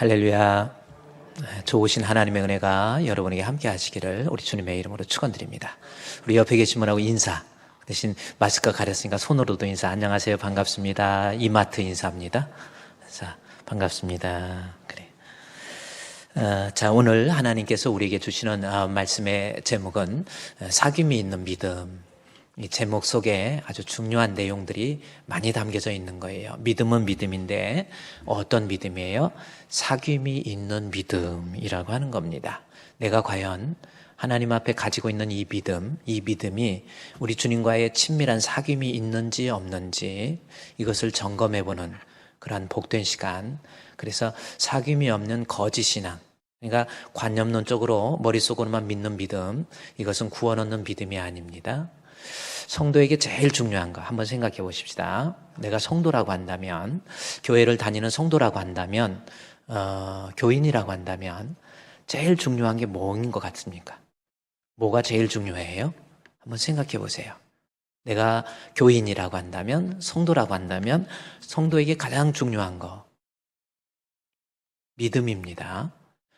할렐루야. 좋으신 하나님의 은혜가 여러분에게 함께 하시기를 우리 주님의 이름으로 축원드립니다. 우리 옆에 계신 분하고 인사, 대신 마스크가 가렸으니까 손으로도 인사. 안녕하세요, 반갑습니다. 이마트 인사합니다. 자, 반갑습니다. 그래. 자, 오늘 하나님께서 우리에게 주시는 말씀의 제목은 사귐이 있는 믿음. 이 제목 속에 아주 중요한 내용들이 많이 담겨져 있는 거예요. 믿음은 믿음인데 어떤 믿음이에요? 사귐이 있는 믿음이라고 하는 겁니다. 내가 과연 하나님 앞에 가지고 있는 이 믿음이 우리 주님과의 친밀한 사귐이 있는지 없는지 이것을 점검해보는 그러한 복된 시간. 그래서 사귐이 없는 거짓 신앙, 그러니까 관념론적으로 머릿속으로만 믿는 믿음, 이것은 구원 얻는 믿음이 아닙니다. 성도에게 제일 중요한 거 한번 생각해 보십시다. 내가 성도라고 한다면, 교회를 다니는 성도라고 한다면, 교인이라고 한다면 제일 중요한 게 뭐인 것 같습니까? 뭐가 제일 중요해요? 한번 생각해 보세요. 내가 교인이라고 한다면, 성도라고 한다면 성도에게 가장 중요한 거 믿음입니다.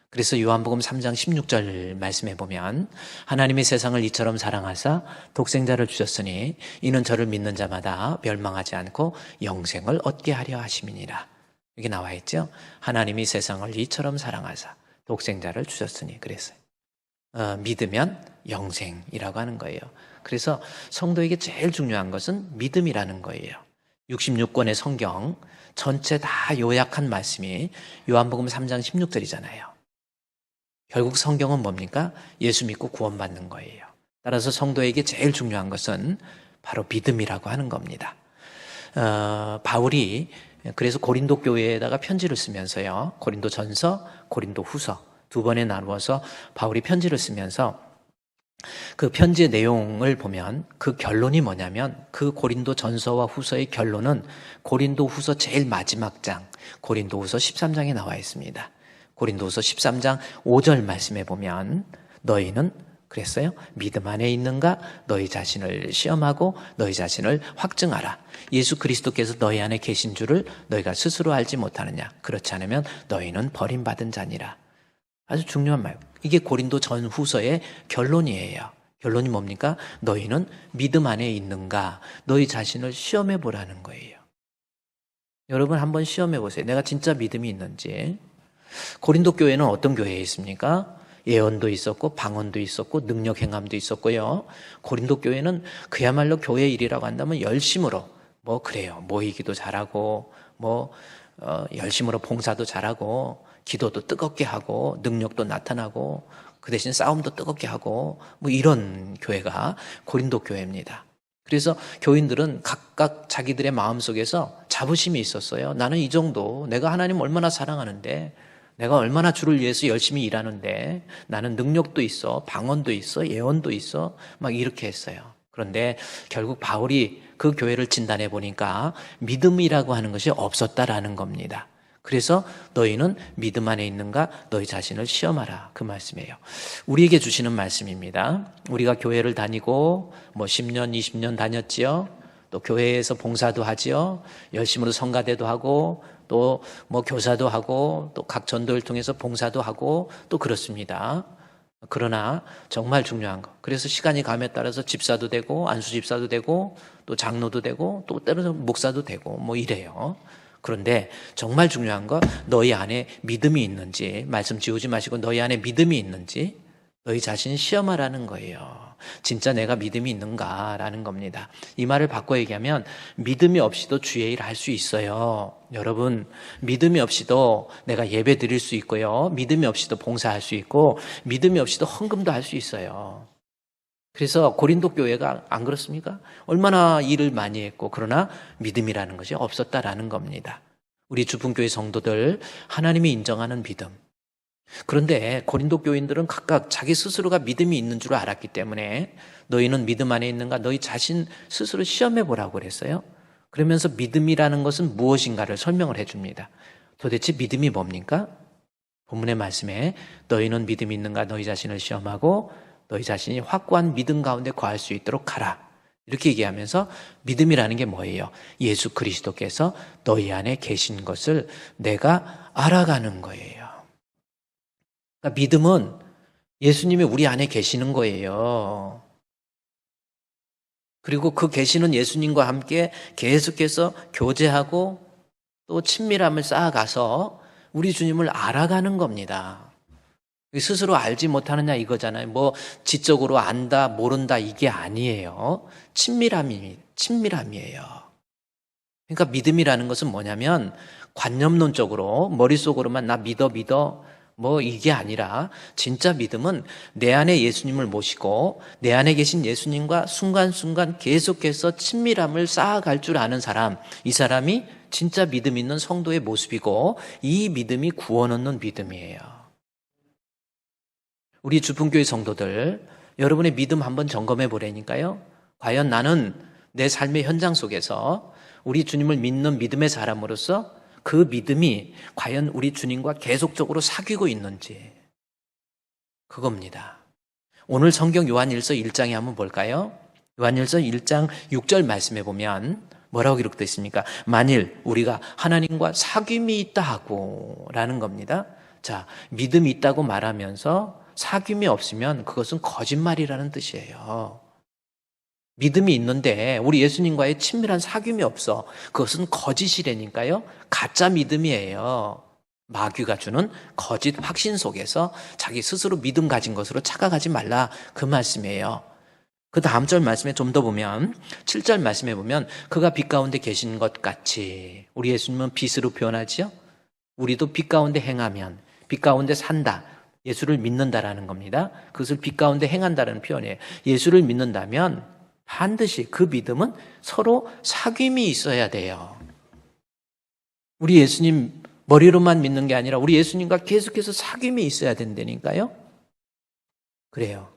그래서 요한복음 3장 16절 말씀해 보면 하나님이 세상을 이처럼 사랑하사 독생자를 주셨으니 이는 저를 믿는 자마다 멸망하지 않고 영생을 얻게 하려 하심이니라. 여기 나와 있죠. 하나님이 세상을 이처럼 사랑하사 독생자를 주셨으니 그랬어요. 믿으면 영생이라고 하는 거예요. 그래서 성도에게 제일 중요한 것은 믿음이라는 거예요. 66권의 성경 전체 다 요약한 말씀이 요한복음 3장 16절이잖아요. 결국 성경은 뭡니까? 예수 믿고 구원받는 거예요. 따라서 성도에게 제일 중요한 것은 바로 믿음이라고 하는 겁니다. 바울이 그래서 고린도 교회에다가 편지를 쓰면서요. 고린도 전서, 고린도 후서 두 번에 나누어서 바울이 편지를 쓰면서 그 편지의 내용을 보면 그 결론이 뭐냐면 그 고린도 전서와 후서의 결론은 고린도 후서 제일 마지막 장, 고린도 후서 13장에 나와 있습니다. 고린도후서 13장 5절 말씀에 보면 너희는 그랬어요. 믿음 안에 있는가? 너희 자신을 시험하고 너희 자신을 확증하라. 예수 그리스도께서 너희 안에 계신 줄을 너희가 스스로 알지 못하느냐? 그렇지 않으면 너희는 버림받은 자니라. 아주 중요한 말. 이게 고린도 전후서의 결론이에요. 결론이 뭡니까? 너희는 믿음 안에 있는가? 너희 자신을 시험해 보라는 거예요. 여러분 한번 시험해 보세요. 내가 진짜 믿음이 있는지. 고린도 교회는 어떤 교회에 있습니까? 예언도 있었고 방언도 있었고 능력 행함도 있었고요. 고린도 교회는 그야말로 교회 일이라고 한다면 열심으로 그래요. 모이기도 잘하고 열심으로 봉사도 잘하고 기도도 뜨겁게 하고 능력도 나타나고 그 대신 싸움도 뜨겁게 하고 이런 교회가 고린도 교회입니다. 그래서 교인들은 각각 자기들의 마음속에서 자부심이 있었어요. 나는 이 정도, 내가 하나님 얼마나 사랑하는데, 내가 얼마나 주를 위해서 열심히 일하는데 나는 능력도 있어, 방언도 있어, 예언도 있어, 이렇게 했어요. 그런데 결국 바울이 그 교회를 진단해 보니까 믿음이라고 하는 것이 없었다라는 겁니다. 그래서 너희는 믿음 안에 있는가? 너희 자신을 시험하라. 그 말씀이에요. 우리에게 주시는 말씀입니다. 우리가 교회를 다니고 10년, 20년 다녔지요. 또 교회에서 봉사도 하지요. 열심으로 성가대도 하고 또 교사도 하고 또 각 전도를 통해서 봉사도 하고 또 그렇습니다. 그러나 정말 중요한 거. 그래서 시간이 감에 따라서 집사도 되고 안수 집사도 되고 또 장로도 되고 또 때로는 목사도 되고 이래요. 그런데 정말 중요한 거 너희 안에 믿음이 있는지, 말씀 지우지 마시고 너희 안에 믿음이 있는지 너희 자신을 시험하라는 거예요. 진짜 내가 믿음이 있는가라는 겁니다. 이 말을 바꿔 얘기하면 믿음이 없이도 주의 일 할 수 있어요. 여러분, 믿음이 없이도 내가 예배 드릴 수 있고요. 믿음이 없이도 봉사할 수 있고 믿음이 없이도 헌금도 할 수 있어요. 그래서 고린도 교회가 안 그렇습니까? 얼마나 일을 많이 했고 그러나 믿음이라는 것이 없었다라는 겁니다. 우리 주품교회 성도들 하나님이 인정하는 믿음. 그런데 고린도 교인들은 각각 자기 스스로가 믿음이 있는 줄 알았기 때문에 너희는 믿음 안에 있는가? 너희 자신 스스로 시험해 보라고 그랬어요. 그러면서 믿음이라는 것은 무엇인가를 설명을 해줍니다. 도대체 믿음이 뭡니까? 본문의 말씀에 너희는 믿음이 있는가? 너희 자신을 시험하고 너희 자신이 확고한 믿음 가운데 거할 수 있도록 하라. 이렇게 얘기하면서 믿음이라는 게 뭐예요? 예수 그리스도께서 너희 안에 계신 것을 내가 알아가는 거예요. 그러니까 믿음은 예수님이 우리 안에 계시는 거예요. 그리고 그 계시는 예수님과 함께 계속해서 교제하고 또 친밀함을 쌓아가서 우리 주님을 알아가는 겁니다. 스스로 알지 못하느냐 이거잖아요. 뭐 지적으로 안다, 모른다 이게 아니에요. 친밀함이에요. 그러니까 믿음이라는 것은 뭐냐면 관념론적으로 머릿속으로만 나 믿어 뭐 이게 아니라 진짜 믿음은 내 안에 예수님을 모시고 내 안에 계신 예수님과 순간순간 계속해서 친밀함을 쌓아갈 줄 아는 사람, 이 사람이 진짜 믿음 있는 성도의 모습이고 이 믿음이 구원 얻는 믿음이에요. 우리 주품교회 성도들, 여러분의 믿음 한번 점검해 보라니까요. 과연 나는 내 삶의 현장 속에서 우리 주님을 믿는 믿음의 사람으로서 그 믿음이 과연 우리 주님과 계속적으로 사귀고 있는지, 그겁니다. 오늘 성경 요한일서 1장에 한번 볼까요? 요한일서 1장 6절 말씀해 보면 뭐라고 기록되어 있습니까? 만일 우리가 하나님과 사귐이 있다 하고 라는 겁니다. 자, 믿음이 있다고 말하면서 사귐이 없으면 그것은 거짓말이라는 뜻이에요. 믿음이 있는데 우리 예수님과의 친밀한 사귐이 없어. 그것은 거짓이라니까요. 가짜 믿음이에요. 마귀가 주는 거짓 확신 속에서 자기 스스로 믿음 가진 것으로 착각하지 말라, 그 말씀이에요. 그 다음 절 말씀에 좀 더 보면 7절 말씀에 보면 그가 빛 가운데 계신 것 같이, 우리 예수님은 빛으로 표현하지요. 우리도 빛 가운데 행하면, 빛 가운데 산다, 예수를 믿는다라는 겁니다. 그것을 빛 가운데 행한다는 표현이에요. 예수를 믿는다면 반드시 그 믿음은 서로 사귐이 있어야 돼요. 우리 예수님 머리로만 믿는 게 아니라 우리 예수님과 계속해서 사귐이 있어야 된다니까요. 그래요.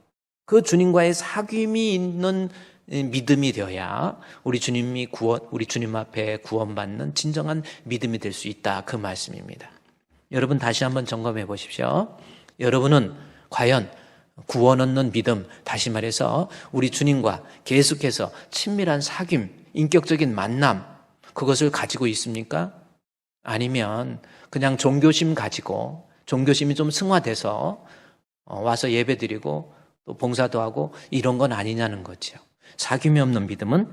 그 주님과의 사귐이 있는 믿음이 되어야 우리 주님 앞에 구원받는 진정한 믿음이 될 수 있다, 그 말씀입니다. 여러분 다시 한번 점검해 보십시오. 여러분은 과연 구원 얻는 믿음, 다시 말해서 우리 주님과 계속해서 친밀한 사귐, 인격적인 만남, 그것을 가지고 있습니까? 아니면 그냥 종교심 가지고, 종교심이 좀 승화돼서 와서 예배드리고 또 봉사도 하고 이런 건 아니냐는 거죠. 사귐이 없는 믿음은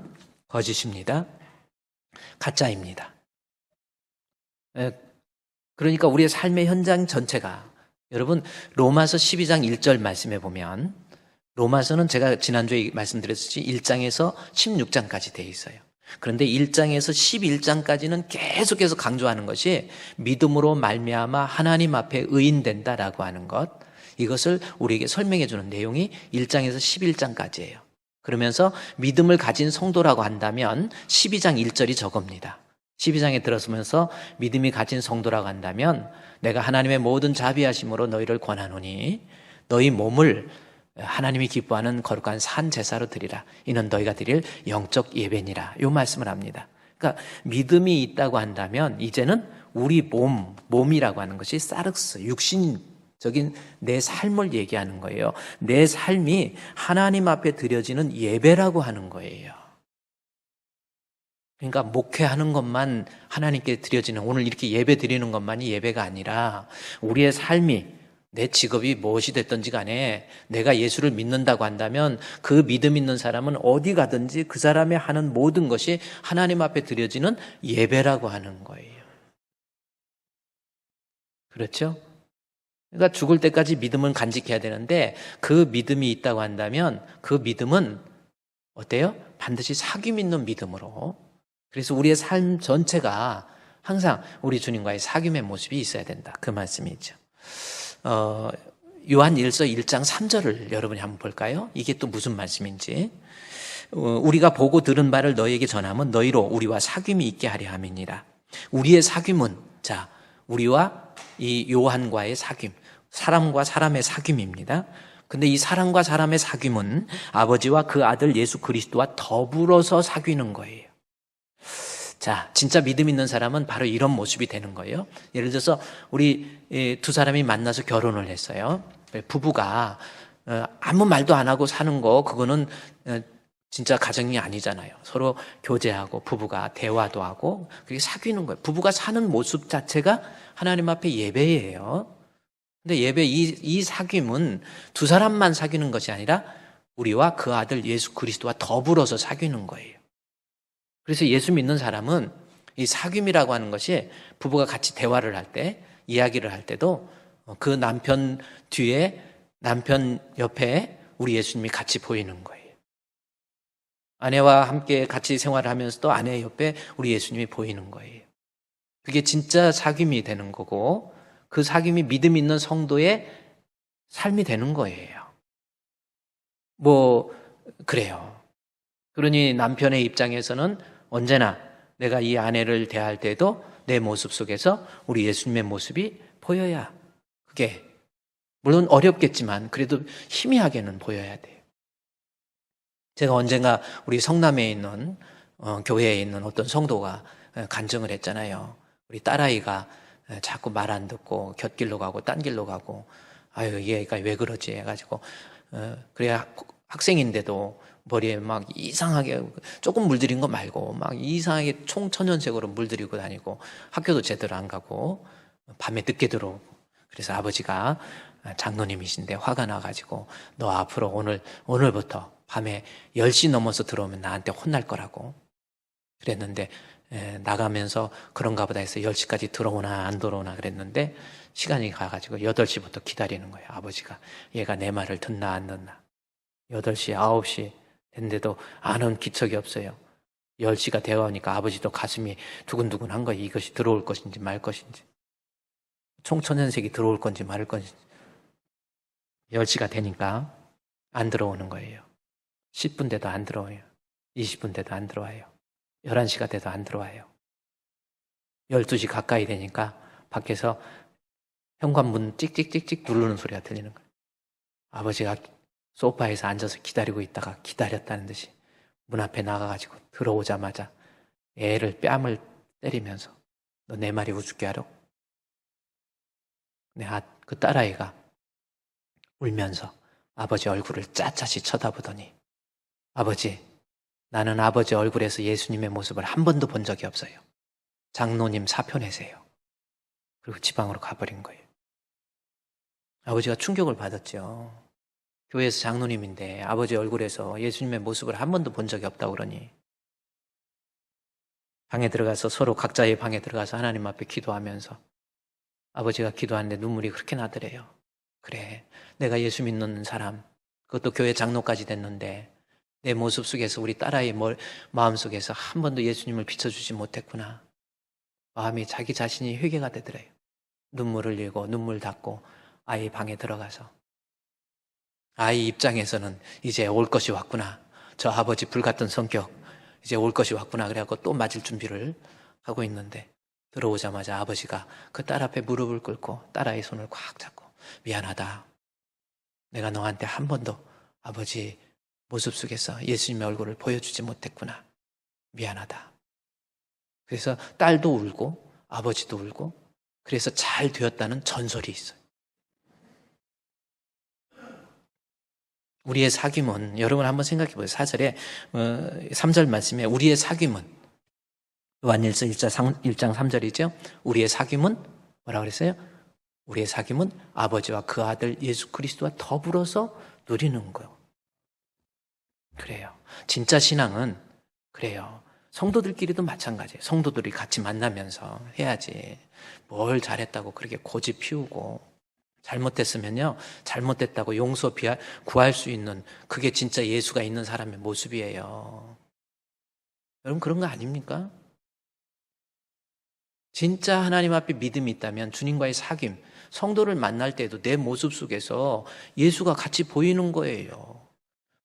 거짓입니다. 가짜입니다. 그러니까 우리의 삶의 현장 전체가, 여러분 로마서 12장 1절 말씀해 보면, 로마서는 제가 지난주에 말씀드렸듯이 1장에서 16장까지 되어 있어요. 그런데 1장에서 11장까지는 계속해서 강조하는 것이 믿음으로 말미암아 하나님 앞에 의인된다라고 하는 것, 이것을 우리에게 설명해 주는 내용이 1장에서 11장까지예요. 그러면서 믿음을 가진 성도라고 한다면 12장 1절이 저겁니다. 12장에 들어서면서 믿음이 가진 성도라고 한다면 내가 하나님의 모든 자비하심으로 너희를 권하노니 너희 몸을 하나님이 기뻐하는 거룩한 산 제사로 드리라. 이는 너희가 드릴 영적 예배니라. 이 말씀을 합니다. 그러니까 믿음이 있다고 한다면 이제는 우리 몸이라고 하는 것이 사르스, 육신적인 내 삶을 얘기하는 거예요. 내 삶이 하나님 앞에 드려지는 예배라고 하는 거예요. 그러니까 목회하는 것만 하나님께 드려지는, 오늘 이렇게 예배 드리는 것만이 예배가 아니라 우리의 삶이, 내 직업이 무엇이 됐든지 간에 내가 예수를 믿는다고 한다면 그 믿음 있는 사람은 어디 가든지 그 사람이 하는 모든 것이 하나님 앞에 드려지는 예배라고 하는 거예요. 그렇죠? 그러니까 죽을 때까지 믿음은 간직해야 되는데 그 믿음이 있다고 한다면 그 믿음은 어때요? 반드시 사귐 있는 믿음으로. 그래서 우리의 삶 전체가 항상 우리 주님과의 사귐의 모습이 있어야 된다, 그 말씀이죠. 요한일서 1장 3절을 여러분이 한번 볼까요? 이게 또 무슨 말씀인지. 우리가 보고 들은 바를 너희에게 전하면 너희로 우리와 사귐이 있게 하려 함이니라. 우리의 사귐은, 자, 우리와 이 요한과의 사귐, 사람과 사람의 사귐입니다. 근데 이 사람과 사람의 사귐은 아버지와 그 아들 예수 그리스도와 더불어서 사귀는 거예요. 자, 진짜 믿음 있는 사람은 바로 이런 모습이 되는 거예요. 예를 들어서 우리 두 사람이 만나서 결혼을 했어요. 부부가 아무 말도 안 하고 사는 거, 그거는 진짜 가정이 아니잖아요. 서로 교제하고 부부가 대화도 하고 그게 사귀는 거예요. 부부가 사는 모습 자체가 하나님 앞에 예배예요. 근데 예배 이 사귐은 두 사람만 사귀는 것이 아니라 우리와 그 아들 예수 그리스도와 더불어서 사귀는 거예요. 그래서 예수 믿는 사람은 이 사귐이라고 하는 것이 부부가 같이 대화를 할 때, 이야기를 할 때도 그 남편 뒤에, 남편 옆에 우리 예수님이 같이 보이는 거예요. 아내와 함께 같이 생활을 하면서도 아내 옆에 우리 예수님이 보이는 거예요. 그게 진짜 사귐이 되는 거고, 그 사귐이 믿음 있는 성도의 삶이 되는 거예요. 그래요. 그러니 남편의 입장에서는 언제나 내가 이 아내를 대할 때도 내 모습 속에서 우리 예수님의 모습이 보여야, 그게 물론 어렵겠지만 그래도 희미하게는 보여야 돼요. 제가 언젠가 우리 성남에 있는 교회에 있는 어떤 성도가 간증을 했잖아요. 우리 딸아이가 자꾸 말 안 듣고 곁길로 가고 딴 길로 가고, 아유 얘가 왜 그러지 해가지고 그래야 학생인데도 머리에 막 이상하게 조금 물들인 거 말고 막 이상하게 총천연색으로 물들이고 다니고, 학교도 제대로 안 가고 밤에 늦게 들어오고. 그래서 아버지가 장로님이신데 화가 나가지고 너 앞으로 오늘부터 밤에 10시 넘어서 들어오면 나한테 혼날 거라고 그랬는데, 나가면서 그런가 보다 해서 10시까지 들어오나 안 들어오나 그랬는데, 시간이 가가지고 8시부터 기다리는 거예요. 아버지가 얘가 내 말을 듣나 안 듣나. 8시, 9시 됐는데도 아는 기척이 없어요. 10시가 되어오니까 아버지도 가슴이 두근두근한 거예요. 이것이 들어올 것인지 말 것인지, 총천연색이 들어올 건지 말 건지. 10시가 되니까 안 들어오는 거예요. 10분 돼도 안 들어와요. 20분 돼도 안 들어와요. 11시가 돼도 안 들어와요. 12시 가까이 되니까 밖에서 현관문 찍찍찍찍 누르는 소리가 들리는 거예요. 아버지가 소파에서 앉아서 기다리고 있다가 기다렸다는 듯이 문 앞에 나가가지고 들어오자마자 애를 뺨을 때리면서 너 내 말이 우습게 하려? 그 딸아이가 울면서 아버지 얼굴을 샅샅이 쳐다보더니, 아버지, 나는 아버지 얼굴에서 예수님의 모습을 한 번도 본 적이 없어요. 장로님 사표 내세요. 그리고 지방으로 가버린 거예요. 아버지가 충격을 받았죠. 교회에서 장로님인데 아버지 얼굴에서 예수님의 모습을 한 번도 본 적이 없다고 그러니, 방에 들어가서 서로 각자의 방에 들어가서 하나님 앞에 기도하면서 아버지가 기도하는데 눈물이 그렇게 나더래요. 그래, 내가 예수 믿는 사람, 그것도 교회 장로까지 됐는데 내 모습 속에서 우리 딸아이의 마음 속에서 한 번도 예수님을 비춰주지 못했구나. 마음이 자기 자신이 회개가 되더래요. 눈물을 흘리고 눈물 닦고 아이 방에 들어가서, 아이 입장에서는 이제 올 것이 왔구나. 저 아버지 불같은 성격, 이제 올 것이 왔구나. 그래갖고 또 맞을 준비를 하고 있는데, 들어오자마자 아버지가 그 딸 앞에 무릎을 꿇고 딸아이 손을 꽉 잡고, 미안하다. 내가 너한테 한 번도 아버지 모습 속에서 예수님의 얼굴을 보여주지 못했구나. 미안하다. 그래서 딸도 울고 아버지도 울고, 그래서 잘 되었다는 전설이 있어요. 우리의 사귐은, 여러분 한번 생각해 보세요. 4절에 3절 말씀에 우리의 사귐은, 요한일서 1장 3절이죠. 우리의 사귐은 뭐라고 그랬어요? 우리의 사귐은 아버지와 그 아들 예수 그리스도와 더불어서 누리는 거예요. 그래요. 진짜 신앙은 그래요. 성도들끼리도 마찬가지예요. 성도들이 같이 만나면서 해야지. 뭘 잘했다고 그렇게 고집 피우고, 잘못됐으면요, 잘못됐다고 구할 수 있는, 그게 진짜 예수가 있는 사람의 모습이에요. 여러분 그런 거 아닙니까? 진짜 하나님 앞에 믿음이 있다면 주님과의 사귐, 성도를 만날 때도 내 모습 속에서 예수가 같이 보이는 거예요.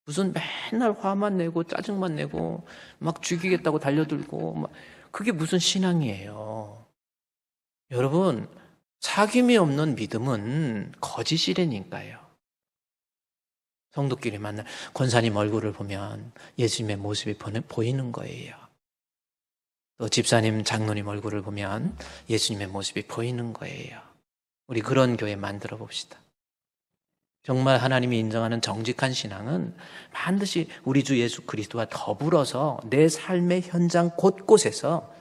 무슨 맨날 화만 내고 짜증만 내고 막 죽이겠다고 달려들고, 그게 무슨 신앙이에요. 여러분, 사귐이 없는 믿음은 거짓이라니까요. 성도끼리 만날 권사님 얼굴을 보면 예수님의 모습이 보이는 거예요. 또 집사님, 장로님 얼굴을 보면 예수님의 모습이 보이는 거예요. 우리 그런 교회 만들어 봅시다. 정말 하나님이 인정하는 정직한 신앙은 반드시 우리 주 예수 그리스도와 더불어서 내 삶의 현장 곳곳에서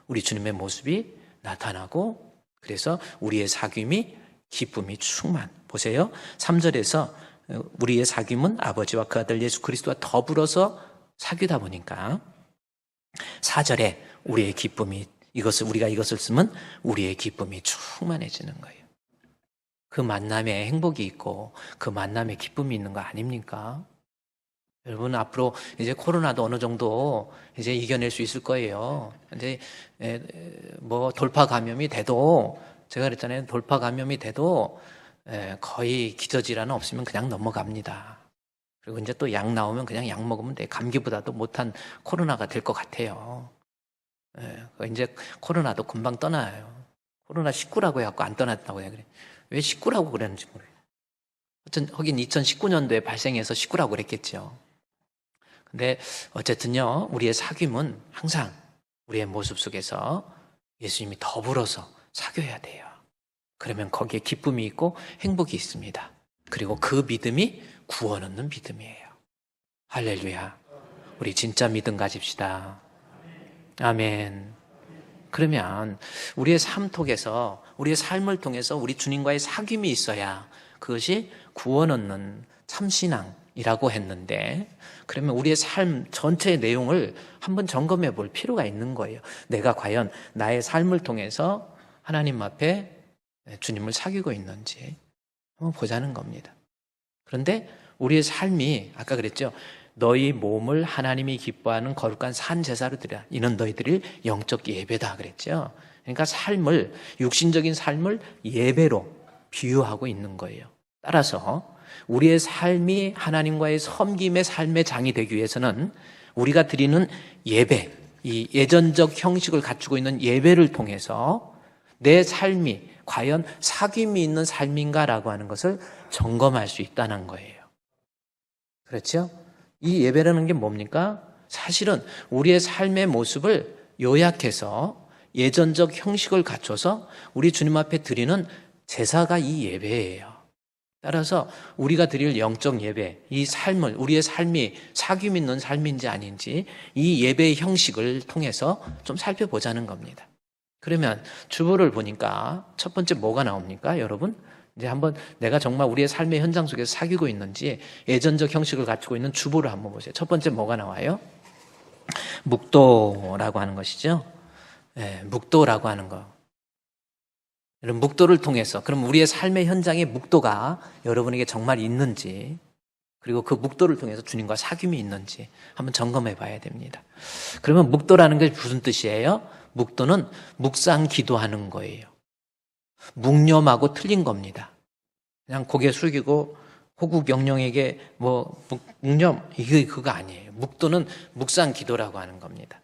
우리 주님의 모습이 나타나고, 그래서 우리의 사귐이 기쁨이 충만. 보세요. 3절에서 우리의 사귐은 아버지와 그 아들 예수 그리스도와 더불어서 사귀다 보니까 4절에 우리의 기쁨이 우리가 이것을 쓰면 우리의 기쁨이 충만해지는 거예요. 그 만남에 행복이 있고 그 만남에 기쁨이 있는 거 아닙니까? 여러분 앞으로 이제 코로나도 어느 정도 이제 이겨낼 수 있을 거예요. 이제 뭐 돌파 감염이 돼도 제가 그랬잖아요. 돌파 감염이 돼도 거의 기저질환은 없으면 그냥 넘어갑니다. 그리고 이제 또 약 나오면 그냥 약 먹으면 돼. 감기보다도 못한 코로나가 될 것 같아요. 이제 코로나도 금방 떠나요. 코로나 19라고 해갖고 안 떠났다고 해요. 왜 19라고 그랬는지 모르겠어요. 하긴 2019년도에 발생해서 19라고 그랬겠죠. 근데 어쨌든요, 우리의 사귐은 항상 우리의 모습 속에서 예수님이 더불어서 사귀어야 돼요. 그러면 거기에 기쁨이 있고 행복이 있습니다. 그리고 그 믿음이 구원 얻는 믿음이에요. 할렐루야. 우리 진짜 믿음 가집시다. 아멘. 그러면 우리의 삶 속에서, 우리의 삶을 통해서 우리 주님과의 사귐이 있어야 그것이 구원 얻는 참신앙이라고 했는데, 그러면 우리의 삶 전체의 내용을 한번 점검해 볼 필요가 있는 거예요. 내가 과연 나의 삶을 통해서 하나님 앞에 주님을 사귀고 있는지 한번 보자는 겁니다. 그런데 우리의 삶이 아까 그랬죠. 너희 몸을 하나님이 기뻐하는 거룩한 산 제사로 드리라. 이는 너희들이 영적 예배다 그랬죠. 그러니까 삶을, 육신적인 삶을 예배로 비유하고 있는 거예요. 따라서 우리의 삶이 하나님과의 섬김의 삶의 장이 되기 위해서는 우리가 드리는 예배, 이 예전적 형식을 갖추고 있는 예배를 통해서 내 삶이 과연 사귐이 있는 삶인가라고 하는 것을 점검할 수 있다는 거예요. 그렇죠? 이 예배라는 게 뭡니까? 사실은 우리의 삶의 모습을 요약해서 예전적 형식을 갖춰서 우리 주님 앞에 드리는 제사가 이 예배예요. 따라서 우리가 드릴 영적 예배, 이 삶을, 우리의 삶이 사귐 있는 삶인지 아닌지 이 예배의 형식을 통해서 좀 살펴보자는 겁니다. 그러면 주보를 보니까 첫 번째 뭐가 나옵니까, 여러분? 이제 한번 내가 정말 우리의 삶의 현장 속에서 사귀고 있는지 예전적 형식을 갖추고 있는 주보를 한번 보세요. 첫 번째 뭐가 나와요? 묵도라고 하는 것이죠. 묵도라고 하는 거. 이런 묵도를 통해서, 그럼 우리의 삶의 현장에 묵도가 여러분에게 정말 있는지, 그리고 그 묵도를 통해서 주님과 사귐이 있는지 한번 점검해 봐야 됩니다. 그러면 묵도라는 게 무슨 뜻이에요? 묵도는 묵상 기도하는 거예요. 묵념하고 틀린 겁니다. 그냥 고개 숙이고 호국 영령에게 묵념, 이게 그거 아니에요. 묵도는 묵상 기도라고 하는 겁니다.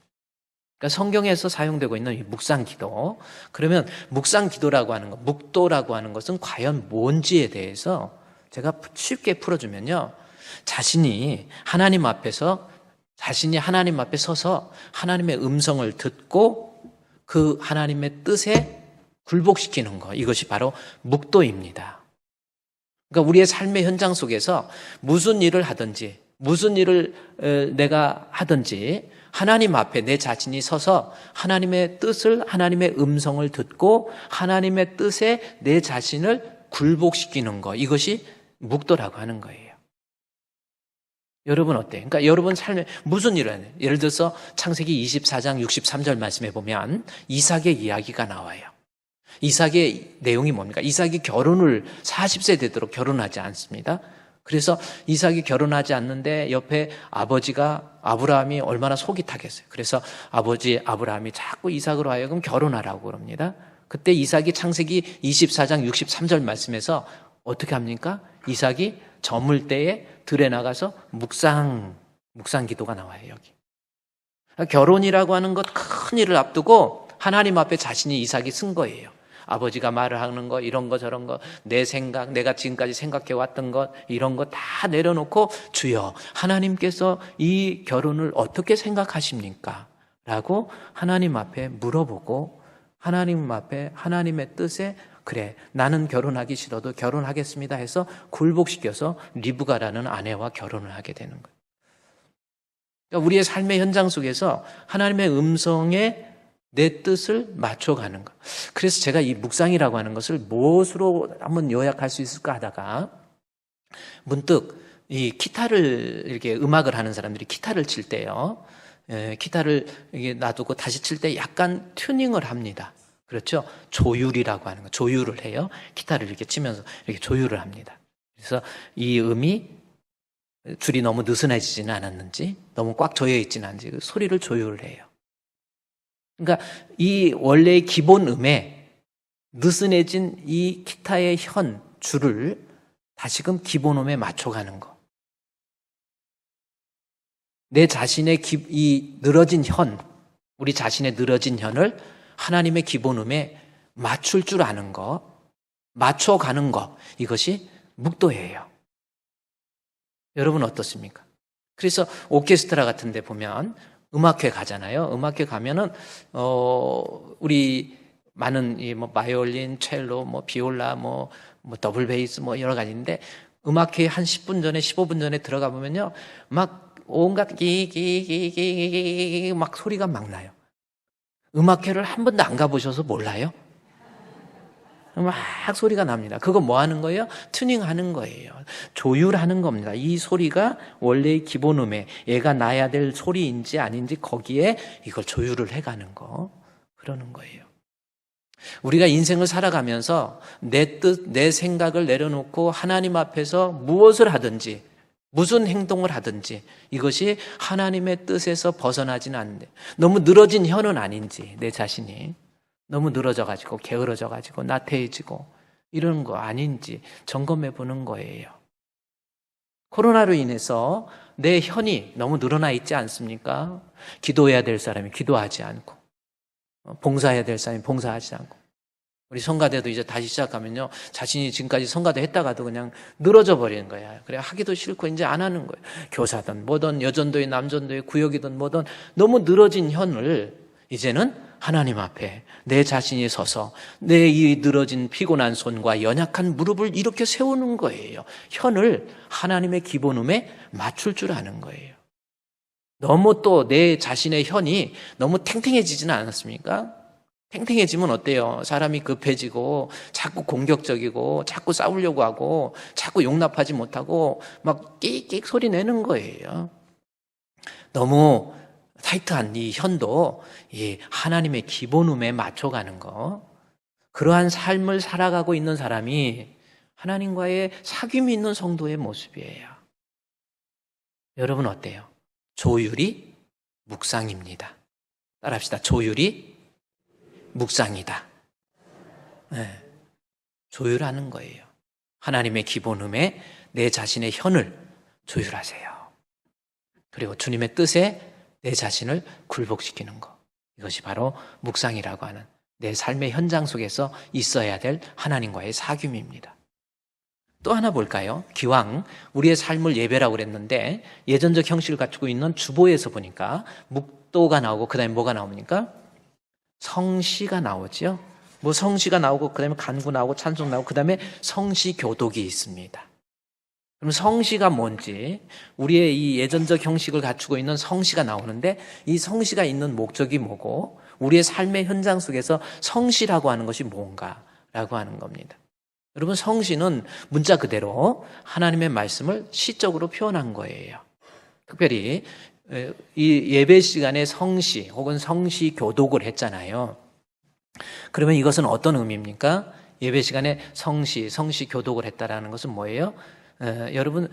그러니까 성경에서 사용되고 있는 이 묵상 기도. 그러면 묵상 기도라고 하는 것, 묵도라고 하는 것은 과연 뭔지에 대해서 제가 쉽게 풀어주면요. 자신이 하나님 앞에 서서 하나님의 음성을 듣고 그 하나님의 뜻에 굴복시키는 것, 이것이 바로 묵도입니다. 그러니까 우리의 삶의 현장 속에서 무슨 일을 하든지, 무슨 일을 내가 하든지 하나님 앞에 내 자신이 서서 하나님의 뜻을, 하나님의 음성을 듣고 하나님의 뜻에 내 자신을 굴복시키는 것, 이것이 묵도라고 하는 거예요. 여러분 어때요? 그러니까 여러분 삶에 무슨 일을 해요? 예를 들어서 창세기 24장 63절 말씀에 보면 이삭의 이야기가 나와요. 이삭의 내용이 뭡니까? 이삭이 결혼을 40세 되도록 결혼하지 않습니다. 그래서 이삭이 결혼하지 않는데 옆에 아브라함이 얼마나 속이 타겠어요. 그래서 아버지 아브라함이 자꾸 이삭으로 하여금 결혼하라고 그럽니다. 그때 이삭이 창세기 24장 63절 말씀에서 어떻게 합니까? 이삭이 저물 때에 들에 나가서 묵상 기도가 나와요, 여기. 결혼이라고 하는 것, 큰 일을 앞두고 하나님 앞에 자신이 이삭이 쓴 거예요. 아버지가 말을 하는 거, 이런 거 저런 거, 내 생각, 내가 지금까지 생각해 왔던 것, 이런 거 다 내려놓고 주여, 하나님께서 이 결혼을 어떻게 생각하십니까? 라고 하나님 앞에 물어보고 하나님 앞에 하나님의 뜻에 그래, 나는 결혼하기 싫어도 결혼하겠습니다 해서 굴복시켜서 리브가라는 아내와 결혼을 하게 되는 거예요. 그러니까 우리의 삶의 현장 속에서 하나님의 음성에 내 뜻을 맞춰가는 것. 그래서 제가 이 묵상이라고 하는 것을 무엇으로 한번 요약할 수 있을까 하다가 문득 이 기타를 이렇게 음악을 하는 사람들이 기타를 칠 때요. 기타를 이게 놔두고 다시 칠 때 약간 튜닝을 합니다. 그렇죠? 조율이라고 하는 거. 조율을 해요. 기타를 이렇게 치면서 이렇게 조율을 합니다. 그래서 이 음이 줄이 너무 느슨해지지는 않았는지, 너무 꽉 조여 있지는 않은지 그 소리를 조율을 해요. 그러니까 이 원래의 기본 음에 느슨해진 이 기타의 현, 줄을 다시금 기본 음에 맞춰가는 거. 내 자신의 이 늘어진 현, 우리 자신의 늘어진 현을 하나님의 기본 음에 맞출 줄 아는 거, 맞춰가는 거, 이것이 묵도예요. 여러분 어떻습니까? 그래서 오케스트라 같은 데 보면 음악회 가잖아요. 음악회 가면은 우리 많은 뭐 바이올린, 첼로, 뭐 비올라, 뭐 더블 베이스 뭐 여러 가지인데 음악회 한 10분 전에 15분 전에 들어가 보면요. 막 온갖 끼 막 소리가 막 나요. 음악회를 한 번도 안 가보셔서 몰라요? 막 소리가 납니다. 그거 뭐 하는 거예요? 튜닝하는 거예요. 조율하는 겁니다. 이 소리가 원래의 기본 음에 얘가 나야 될 소리인지 아닌지 거기에 이걸 조율을 해가는 거. 그러는 거예요. 우리가 인생을 살아가면서 내 뜻, 내 생각을 내려놓고 하나님 앞에서 무엇을 하든지 무슨 행동을 하든지 이것이 하나님의 뜻에서 벗어나지는 않는데 너무 늘어진 혀는 아닌지 내 자신이 너무 늘어져가지고 게으러져가지고 나태해지고 이런 거 아닌지 점검해 보는 거예요. 코로나로 인해서 내 현이 너무 늘어나 있지 않습니까? 기도해야 될 사람이 기도하지 않고 봉사해야 될 사람이 봉사하지 않고 우리 성가대도 이제 다시 시작하면요 자신이 지금까지 성가대 했다가도 그냥 늘어져 버리는 거야. 그래 하기도 싫고 이제 안 하는 거예요. 교사든 뭐든 여전도에 남전도에 구역이든 뭐든 너무 늘어진 현을 이제는 하나님 앞에 내 자신이 서서 내 이 늘어진 피곤한 손과 연약한 무릎을 이렇게 세우는 거예요. 현을 하나님의 기본음에 맞출 줄 아는 거예요. 너무 또 내 자신의 현이 너무 탱탱해지지는 않았습니까? 탱탱해지면 어때요? 사람이 급해지고 자꾸 공격적이고 자꾸 싸우려고 하고 자꾸 용납하지 못하고 막 끽끽 소리 내는 거예요. 너무 타이트한 이 현도 이 하나님의 기본음에 맞춰가는 거. 그러한 삶을 살아가고 있는 사람이 하나님과의 사귐이 있는 성도의 모습이에요. 여러분 어때요? 조율이 묵상입니다. 따라합시다. 조율이 묵상이다. 네. 조율하는 거예요. 하나님의 기본음에 내 자신의 현을 조율하세요. 그리고 주님의 뜻에 내 자신을 굴복시키는 것. 이것이 바로 묵상이라고 하는 내 삶의 현장 속에서 있어야 될 하나님과의 사귐입니다. 또 하나 볼까요? 기왕 우리의 삶을 예배라고 그랬는데 예전적 형식을 갖추고 있는 주보에서 보니까 묵도가 나오고 그 다음에 뭐가 나옵니까? 성시가 나오죠. 뭐 성시가 나오고 그 다음에 간구 나오고 찬송 나오고 그 다음에 성시 교독이 있습니다. 그럼 성시가 뭔지 우리의 이 예전적 형식을 갖추고 있는 성시가 나오는데 이 성시가 있는 목적이 뭐고 우리의 삶의 현장 속에서 성시라고 하는 것이 뭔가라고 하는 겁니다. 여러분 성시는 문자 그대로 하나님의 말씀을 시적으로 표현한 거예요. 특별히 이 예배 시간에 성시 혹은 성시 교독을 했잖아요. 그러면 이것은 어떤 의미입니까? 예배 시간에 성시 교독을 했다라는 것은 뭐예요? 여러분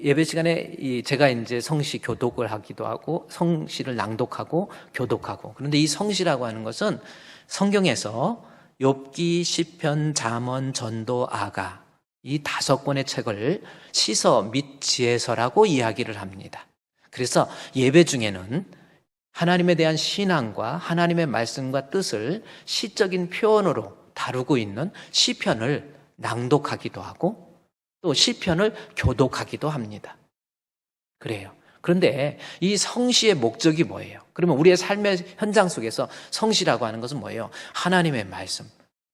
예배 시간에 제가 이제 성시 교독을 하기도 하고 성시를 낭독하고 교독하고 그런데 이 성시라고 하는 것은 성경에서 욥기, 시편, 잠언, 전도, 아가 이 5권의 책을 시서 및 지혜서라고 이야기를 합니다. 그래서 예배 중에는 하나님에 대한 신앙과 하나님의 말씀과 뜻을 시적인 표현으로 다루고 있는 시편을 낭독하기도 하고 또 시편을 교독하기도 합니다. 그래요. 그런데 이 성시의 목적이 뭐예요? 그러면 우리의 삶의 현장 속에서 성시라고 하는 것은 뭐예요? 하나님의 말씀,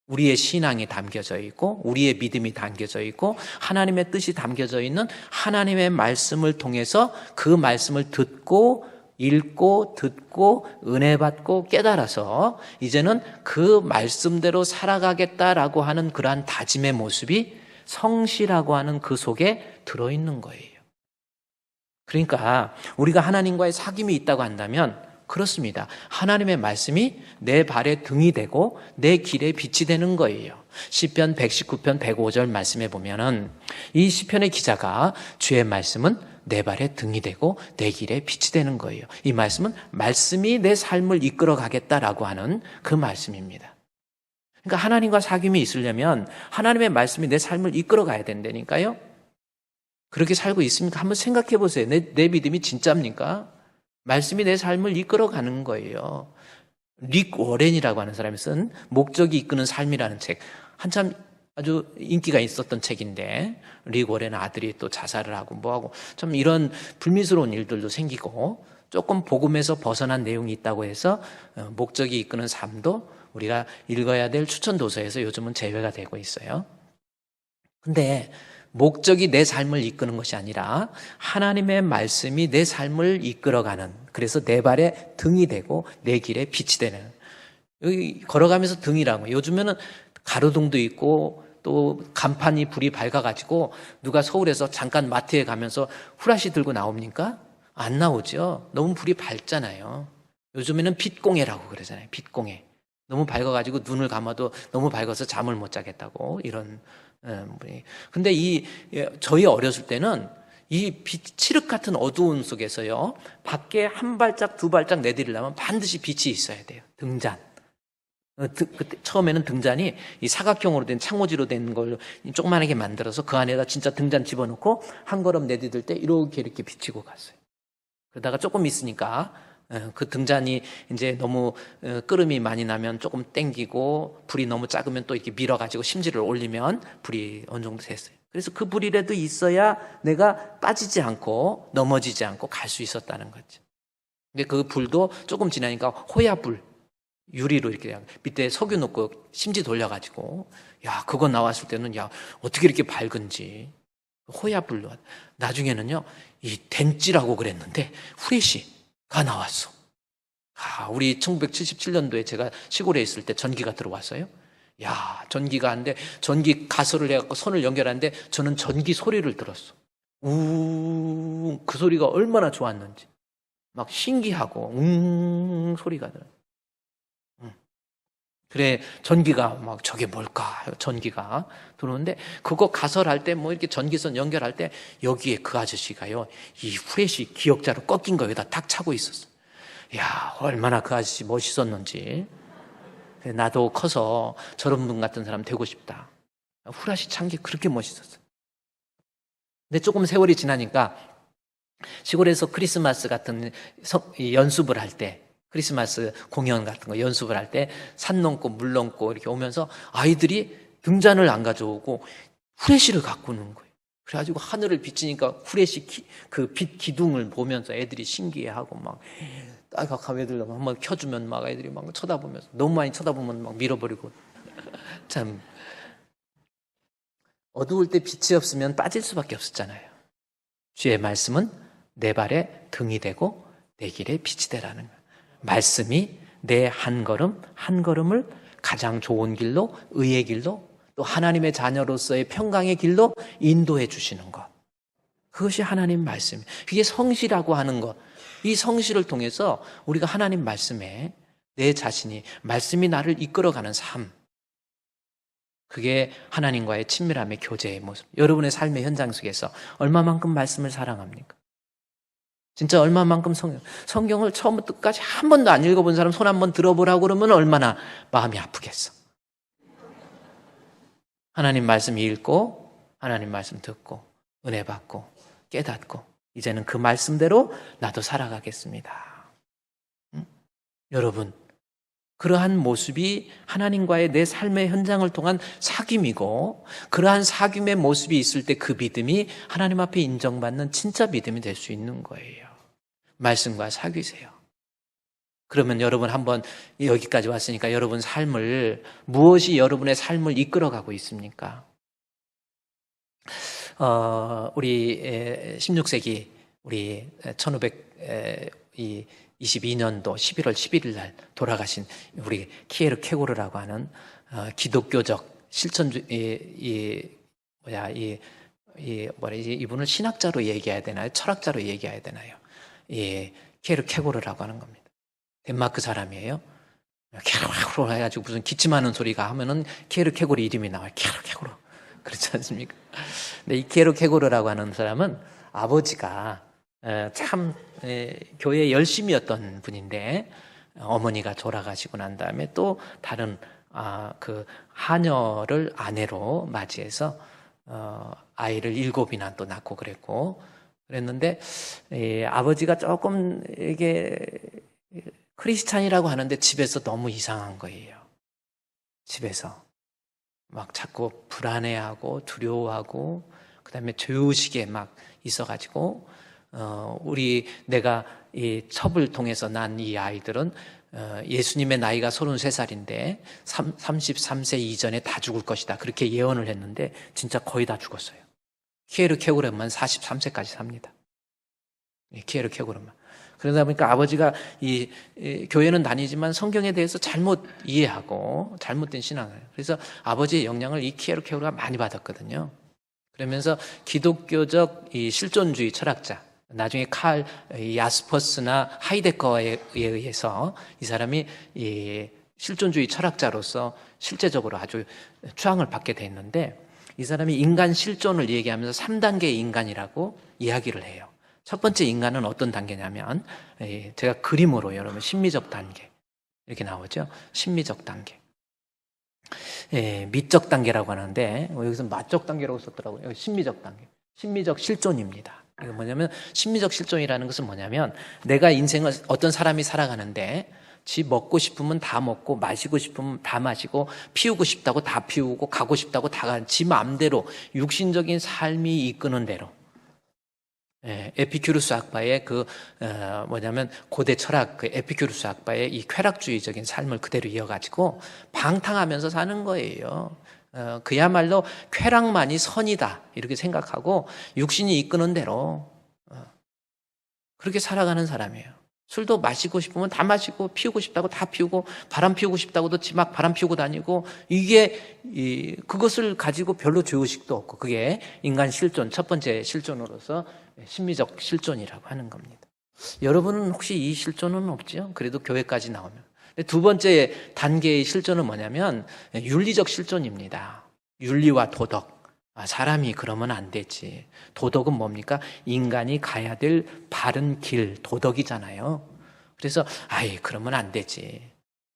우리의 신앙이 담겨져 있고 우리의 믿음이 담겨져 있고 하나님의 뜻이 담겨져 있는 하나님의 말씀을 통해서 그 말씀을 듣고 읽고 듣고 은혜 받고 깨달아서 이제는 그 말씀대로 살아가겠다라고 하는 그러한 다짐의 모습이 성실하고 하는 그 속에 들어있는 거예요. 그러니까 우리가 하나님과의 사귐이 있다고 한다면 그렇습니다. 하나님의 말씀이 내 발에 등이 되고 내 길에 빛이 되는 거예요. 시편 119편 105절 말씀에 보면은 이 시편의 기자가 주의 말씀은 내 발에 등이 되고 내 길에 빛이 되는 거예요. 이 말씀은 말씀이 내 삶을 이끌어 가겠다라고 하는 그 말씀입니다. 그러니까 하나님과 사귐이 있으려면 하나님의 말씀이 내 삶을 이끌어 가야 된다니까요. 그렇게 살고 있습니까? 한번 생각해 보세요. 내 믿음이 진짜입니까? 말씀이 내 삶을 이끌어 가는 거예요. 릭 워렌이라고 하는 사람이 쓴 목적이 이끄는 삶이라는 책, 한참 아주 인기가 있었던 책인데 릭 워렌 아들이 또 자살을 하고 뭐하고 참 이런 불미스러운 일들도 생기고 조금 복음에서 벗어난 내용이 있다고 해서 목적이 이끄는 삶도 우리가 읽어야 될 추천 도서에서 요즘은 제외가 되고 있어요. 근데 목적이 내 삶을 이끄는 것이 아니라 하나님의 말씀이 내 삶을 이끌어가는, 그래서 내 발에 등이 되고 내 길에 빛이 되는, 여기 걸어가면서 등이라고, 요즘에는 가로등도 있고 또 간판이 불이 밝아가지고 누가 서울에서 잠깐 마트에 가면서 후라시 들고 나옵니까? 안 나오죠. 너무 불이 밝잖아요. 요즘에는 빛공해라고 그러잖아요. 빛공해. 너무 밝아가지고 눈을 감아도 너무 밝아서 잠을 못 자겠다고, 이런 분이. 근데 저희 어렸을 때는 이 칠흑 같은 어두운 속에서요, 밖에 한 발짝 두 발짝 내디리려면 반드시 빛이 있어야 돼요. 등잔. 그때 처음에는 등잔이 이 사각형으로 된 창호지로 된 걸 조그만하게 만들어서 그 안에다 진짜 등잔 집어넣고 한 걸음 내디딜 때 이렇게 비치고 갔어요. 그러다가 조금 있으니까 그 등잔이 이제 너무 끓음이 많이 나면 조금 땡기고 불이 너무 작으면 또 이렇게 밀어가지고 심지를 올리면 불이 어느 정도 됐어요. 그래서 그 불이라도 있어야 내가 빠지지 않고 넘어지지 않고 갈 수 있었다는 거죠. 근데 그 불도 조금 지나니까 호야불, 유리로 이렇게 밑에 석유 넣고 심지 돌려가지고, 야, 그거 나왔을 때는 야, 어떻게 이렇게 밝은지. 호야불로. 나중에는요, 이 덴찌라고 그랬는데 후레쉬가 나왔어. 우리 1977년도에 제가 시골에 있을 때 전기가 들어왔어요. 야, 전기가 안 돼. 전기 가설을 해갖고 선을 연결하는데 저는 전기 소리를 들었어. 그 소리가 얼마나 좋았는지. 막 신기하고, 소리가 들어요. 그래, 전기가 막 저게 뭘까? 전기가 들어오는데 그거 가설할 때 뭐 이렇게 전기선 연결할 때 여기에 그 아저씨가요, 이 후레쉬 기역자로 꺾인 거 여기다 탁 차고 있었어. 야, 얼마나 그 아저씨 멋있었는지. 나도 커서 저런 분 같은 사람 되고 싶다. 후레쉬 찬 게 그렇게 멋있었어. 근데 조금 세월이 지나니까 시골에서 크리스마스 같은 연습을 할 때, 크리스마스 공연 같은 거 연습을 할 때 산 넘고 물 넘고 이렇게 오면서 아이들이 등잔을 안 가져오고 후레쉬를 갖고 오는 거예요. 그래가지고 하늘을 비치니까 후레쉬 그 빛 기둥을 보면서 애들이 신기해하고 막 딸깍하면 애들 한번 켜주면 막 애들이 막 쳐다보면서, 너무 많이 쳐다보면 막 밀어버리고. 참 어두울 때 빛이 없으면 빠질 수밖에 없었잖아요. 주의 말씀은 내 발에 등이 되고 내 길에 빛이 되라는 거예요. 말씀이 내 한 걸음 한 걸음을 가장 좋은 길로, 의의 길로, 또 하나님의 자녀로서의 평강의 길로 인도해 주시는 것. 그것이 하나님 말씀. 그게 성실하고 하는 것. 이 성실을 통해서 우리가 하나님 말씀에 내 자신이, 말씀이 나를 이끌어가는 삶. 그게 하나님과의 친밀함의 교제의 모습. 여러분의 삶의 현장 속에서 얼마만큼 말씀을 사랑합니까? 진짜 얼마만큼 성경을 처음부터 끝까지 한 번도 안 읽어본 사람 손 한번 들어보라고 그러면 얼마나 마음이 아프겠어. 하나님 말씀 읽고 하나님 말씀 듣고 은혜 받고 깨닫고 이제는 그 말씀대로 나도 살아가겠습니다. 여러분, 그러한 모습이 하나님과의 내 삶의 현장을 통한 사귐이고, 그러한 사귐의 모습이 있을 때 그 믿음이 하나님 앞에 인정받는 진짜 믿음이 될 수 있는 거예요. 말씀과 사귀세요. 그러면 여러분 한번 여기까지 왔으니까 여러분 삶을, 무엇이 여러분의 삶을 이끌어가고 있습니까? 우리 16세기, 우리 이 22년도 11월 11일 날 돌아가신 우리 키에르 케고르라고 하는 기독교적 실천주 이분을 신학자로 얘기해야 되나요? 철학자로 얘기해야 되나요? 키에르 케고르라고 하는 겁니다. 덴마크 사람이에요. 케고르 해가지고 무슨 기침하는 소리가 하면은 키에르 케고르 이름이 나와요. 키에르 케고르. 그렇지 않습니까? 근데 이 키에르 케고르라고 하는 사람은 아버지가 참 교회에 열심이었던 분인데 어머니가 돌아가시고 난 다음에 또 다른 그 하녀를 아내로 맞이해서 아이를 7이나 또 낳고 그랬는데 아버지가 조금 이게 크리스찬이라고 하는데 집에서 너무 이상한 거예요. 집에서 막 자꾸 불안해하고 두려워하고 그다음에 죄의식에 막 있어가지고 내가 이 첩을 통해서 난 이 아이들은 예수님의 나이가 33살인데 33세 이전에 다 죽을 것이다. 그렇게 예언을 했는데 진짜 거의 다 죽었어요. 키에르 케고르만 43세까지 삽니다. 키에르 케고르만. 그러다 보니까 아버지가 이 교회는 다니지만 성경에 대해서 잘못 이해하고 잘못된 신앙을. 그래서 아버지의 영향을 이 키에르 케고르가 많이 받았거든요. 그러면서 기독교적 이 실존주의 철학자, 나중에 칼 야스퍼스나 하이데거에 의해서 이 사람이 이 실존주의 철학자로서 실제적으로 아주 추앙을 받게 됐는데, 이 사람이 인간 실존을 얘기하면서 3단계의 인간이라고 이야기를 해요. 첫 번째 인간은 어떤 단계냐면, 제가 그림으로 여러분 심미적 단계 이렇게 나오죠. 심미적 단계. 미적 단계라고 하는데 여기서 마적 단계라고 썼더라고요. 여기 심미적 단계. 심미적 실존입니다. 이거 뭐냐면, 심미적 실존이라는 것은 뭐냐면, 내가 인생을 어떤 사람이 살아가는데 지 먹고 싶으면 다 먹고, 마시고 싶으면 다 마시고, 피우고 싶다고 다 피우고, 가고 싶다고 다 가는 지 마음대로 육신적인 삶이 이끄는 대로. 에피큐르스 학파의 뭐냐면 고대 철학 에피큐르스 학파의 이 쾌락주의적인 삶을 그대로 이어가지고 방탕하면서 사는 거예요. 그야말로 쾌락만이 선이다 이렇게 생각하고 육신이 이끄는 대로 그렇게 살아가는 사람이에요. 술도 마시고 싶으면 다 마시고, 피우고 싶다고 다 피우고, 바람 피우고 싶다고도 막 바람 피우고 다니고, 그것을 가지고 별로 죄의식도 없고, 그게 인간 실존, 첫 번째 실존으로서 심미적 실존이라고 하는 겁니다. 여러분은 혹시 이 실존은 없죠? 그래도 교회까지 나오면. 두 번째 단계의 실존은 뭐냐면 윤리적 실존입니다. 윤리와 도덕. 사람이 그러면 안 되지. 도덕은 뭡니까? 인간이 가야 될 바른 길, 도덕이잖아요. 그래서 그러면 안 되지.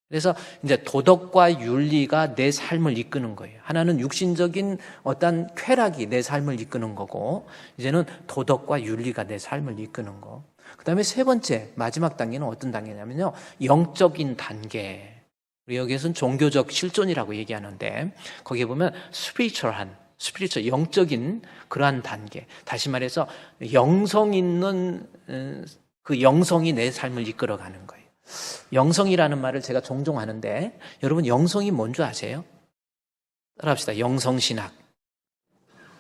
그래서 이제 도덕과 윤리가 내 삶을 이끄는 거예요. 하나는 육신적인 어떤 쾌락이 내 삶을 이끄는 거고, 이제는 도덕과 윤리가 내 삶을 이끄는 거. 그 다음에 세 번째, 마지막 단계는 어떤 단계냐면요, 영적인 단계. 우리 여기에서는 종교적 실존이라고 얘기하는데, 거기에 보면 스피리추얼한, 영적인 그러한 단계. 다시 말해서 영성 있는 그 영성이 내 삶을 이끌어가는 거예요. 영성이라는 말을 제가 종종 하는데, 여러분 영성이 뭔지 아세요? 따라합시다. 영성신학.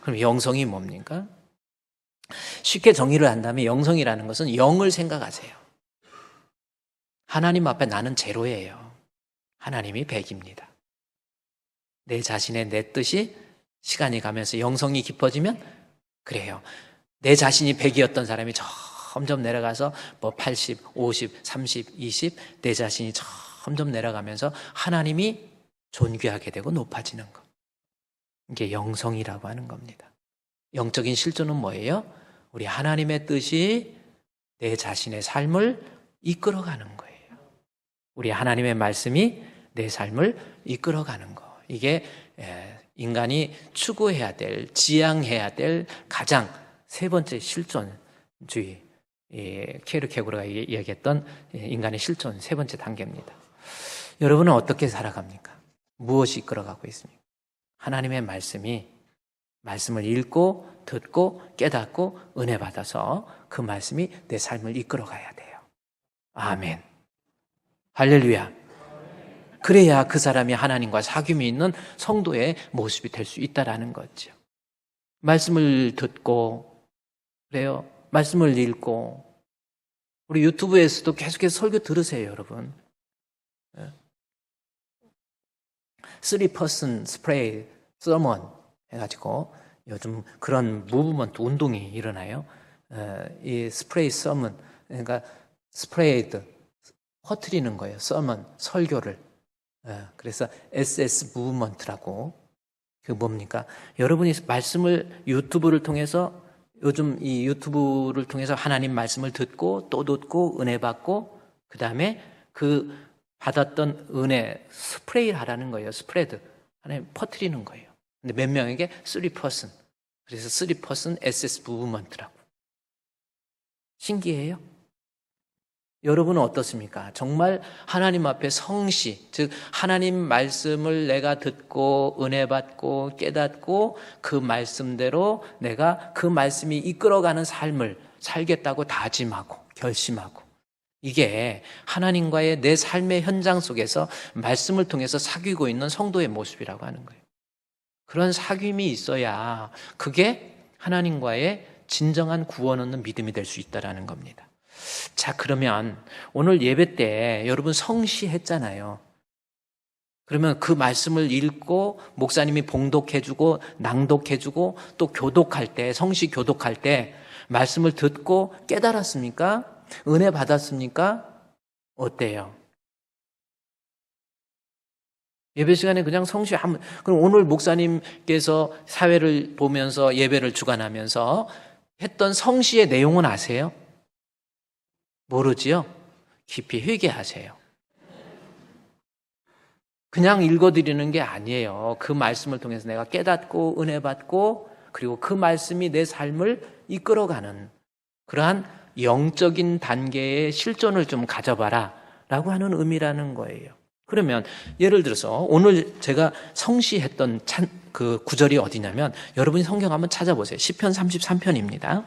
그럼 영성이 뭡니까? 쉽게 정의를 한다면 영성이라는 것은 영을 생각하세요. 하나님 앞에 나는 제로예요. 하나님이 100입니다. 내 자신의 내 뜻이 시간이 가면서 영성이 깊어지면 그래요. 내 자신이 100이었던 사람이 점점 내려가서 80, 50, 30, 20 내 자신이 점점 내려가면서 하나님이 존귀하게 되고 높아지는 것. 이게 영성이라고 하는 겁니다. 영적인 실존은 뭐예요? 우리 하나님의 뜻이 내 자신의 삶을 이끌어가는 거예요. 우리 하나님의 말씀이 내 삶을 이끌어가는 거. 이게 인간이 추구해야 될, 지향해야 될 가장 세 번째 실존주의, 키에르케고르가 이야기했던 인간의 실존 세 번째 단계입니다. 여러분은 어떻게 살아갑니까? 무엇이 이끌어가고 있습니까? 하나님의 말씀을 읽고 듣고 깨닫고 은혜 받아서 그 말씀이 내 삶을 이끌어가야 돼요. 아멘. 할렐루야. 그래야 그 사람이 하나님과 사귐이 있는 성도의 모습이 될 수 있다라는 거죠. 말씀을 듣고, 그래요. 말씀을 읽고, 우리 유튜브에서도 계속해서 설교 들으세요, 여러분. 3% 스프레이 서먼 해가지고 요즘 그런 무브먼트 운동이 일어나요. 이 스프레이 서먼, 그러니까 스프레이드, 퍼뜨리는 거예요. 서먼, 설교를. 그래서 SS 무브먼트라고. 그 뭡니까? 여러분이 말씀을 유튜브를 통해서, 요즘 이 유튜브를 통해서 하나님 말씀을 듣고 또 듣고 은혜 받고, 그 다음에 그 받았던 은혜 스프레이를 하라는 거예요. 스프레드. 하나님 퍼뜨리는 거예요. 근데 몇 명에게? 3%. 그래서 3% SS 무브먼트라고. 신기해요? 여러분은 어떻습니까? 정말 하나님 앞에 성시, 즉 하나님 말씀을 내가 듣고 은혜 받고 깨닫고 그 말씀대로 내가 그 말씀이 이끌어가는 삶을 살겠다고 다짐하고 결심하고, 이게 하나님과의 내 삶의 현장 속에서 말씀을 통해서 사귀고 있는 성도의 모습이라고 하는 거예요. 그런 사귐이 있어야 그게 하나님과의 진정한 구원 얻는 믿음이 될 수 있다는 겁니다. 자, 그러면 오늘 예배 때 여러분 성시했잖아요. 그러면 그 말씀을 읽고 목사님이 봉독해주고 낭독해주고 또 교독할 때, 성시 교독할 때 말씀을 듣고 깨달았습니까? 은혜 받았습니까? 어때요? 예배 시간에 그냥 성시하면, 그럼 오늘 목사님께서 사회를 보면서 예배를 주관하면서 했던 성시의 내용은 아세요? 모르지요? 깊이 회개하세요. 그냥 읽어드리는 게 아니에요. 그 말씀을 통해서 내가 깨닫고 은혜 받고, 그리고 그 말씀이 내 삶을 이끌어가는 그러한 영적인 단계의 실존을 좀 가져봐라 라고 하는 의미라는 거예요. 그러면 예를 들어서 오늘 제가 성시했던 그 구절이 어디냐면, 여러분이 성경 한번 찾아보세요. 시편 33편입니다.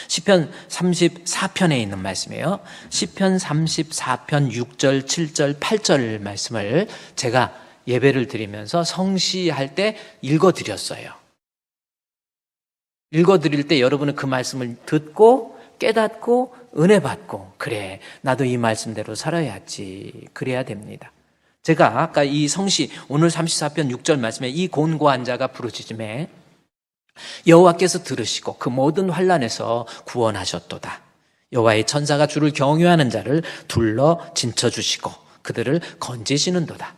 시편 34편에 있는 말씀이에요. 시편 34편 6절, 7절, 8절 말씀을 제가 예배를 드리면서 성시할 때 읽어드렸어요. 읽어드릴 때 여러분은 그 말씀을 듣고 깨닫고 은혜 받고, 그래 나도 이 말씀대로 살아야지, 그래야 됩니다. 제가 아까 이 성시 오늘 34편 6절 말씀에 이 곤고한 자가 부르짖음에 여호와께서 들으시고 그 모든 환난에서 구원하셨도다. 여호와의 천사가 주를 경외하는 자를 둘러 진쳐주시고 그들을 건지시는도다.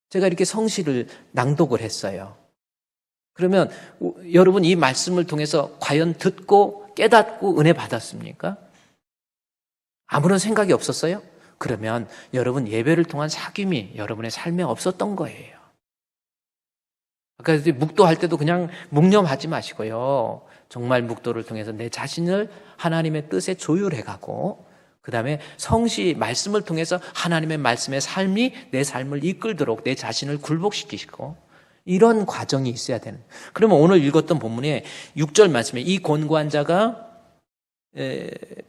제가 이렇게 성시를 낭독을 했어요. 그러면 여러분 이 말씀을 통해서 과연 듣고 깨닫고 은혜 받았습니까? 아무런 생각이 없었어요? 그러면 여러분 예배를 통한 사귐이 여러분의 삶에 없었던 거예요. 아까 묵도할 때도 그냥 묵념하지 마시고요. 정말 묵도를 통해서 내 자신을 하나님의 뜻에 조율해가고, 그 다음에 성시 말씀을 통해서 하나님의 말씀의 삶이 내 삶을 이끌도록 내 자신을 굴복시키시고, 이런 과정이 있어야 되는. 그러면 오늘 읽었던 본문에 6절 말씀에 이 곤고한 자가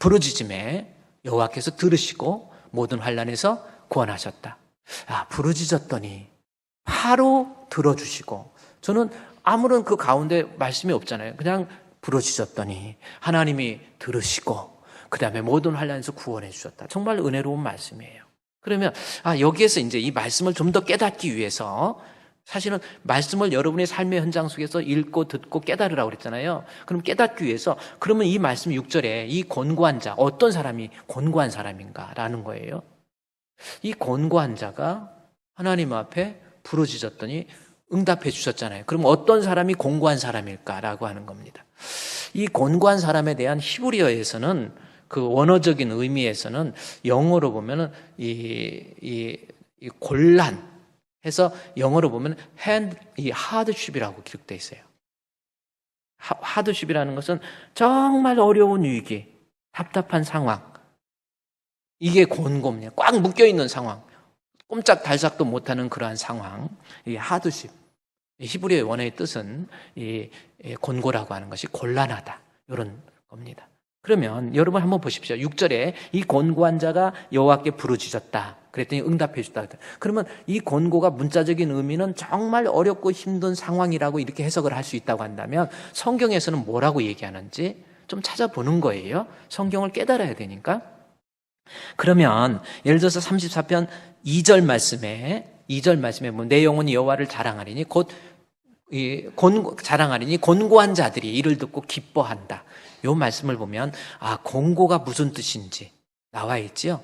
부르짖음에 여호와께서 들으시고 모든 환난에서 구원하셨다. 부르짖었더니 바로 들어주시고, 저는 아무런 그 가운데 말씀이 없잖아요. 그냥 부르짖었더니 하나님이 들으시고 그 다음에 모든 환난에서 구원해 주셨다. 정말 은혜로운 말씀이에요. 그러면 여기에서 이제 이 말씀을 좀 더 깨닫기 위해서, 사실은 말씀을 여러분의 삶의 현장 속에서 읽고 듣고 깨달으라고 그랬잖아요. 그럼 깨닫기 위해서, 그러면 이 말씀 6절에 이 곤고한 자, 어떤 사람이 곤고한 사람인가라는 거예요. 이 곤고한 자가 하나님 앞에 부르짖었더니 응답해 주셨잖아요. 그럼 어떤 사람이 곤고한 사람일까라고 하는 겁니다. 이 곤고한 사람에 대한 히브리어에서는, 그 원어적인 의미에서는 영어로 보면은 이 곤란 해서 영어로 보면 이 하드쉽이라고 기록되어 있어요. 하드쉽이라는 것은 정말 어려운 위기, 답답한 상황, 이게 곤고입니다. 꽉 묶여있는 상황, 꼼짝달싹도 못하는 그러한 상황, 이 하드쉽. 히브리어의 원어의 뜻은 이 곤고라고 하는 것이 곤란하다, 이런 겁니다. 그러면 여러분 한번 보십시오. 6절에 이 곤고한 자가 여호와께 부르짖었다 그랬더니 응답해 주다. 그러면 이 곤고가 문자적인 의미는 정말 어렵고 힘든 상황이라고 이렇게 해석을 할 수 있다고 한다면, 성경에서는 뭐라고 얘기하는지 좀 찾아보는 거예요. 성경을 깨달아야 되니까. 그러면 예를 들어서 34편 2절 말씀에 보면 내 영혼이 여호와를 자랑하리니 자랑하리니 곤고한 자들이 이를 듣고 기뻐한다. 이 말씀을 보면 곤고가 무슨 뜻인지 나와 있지요.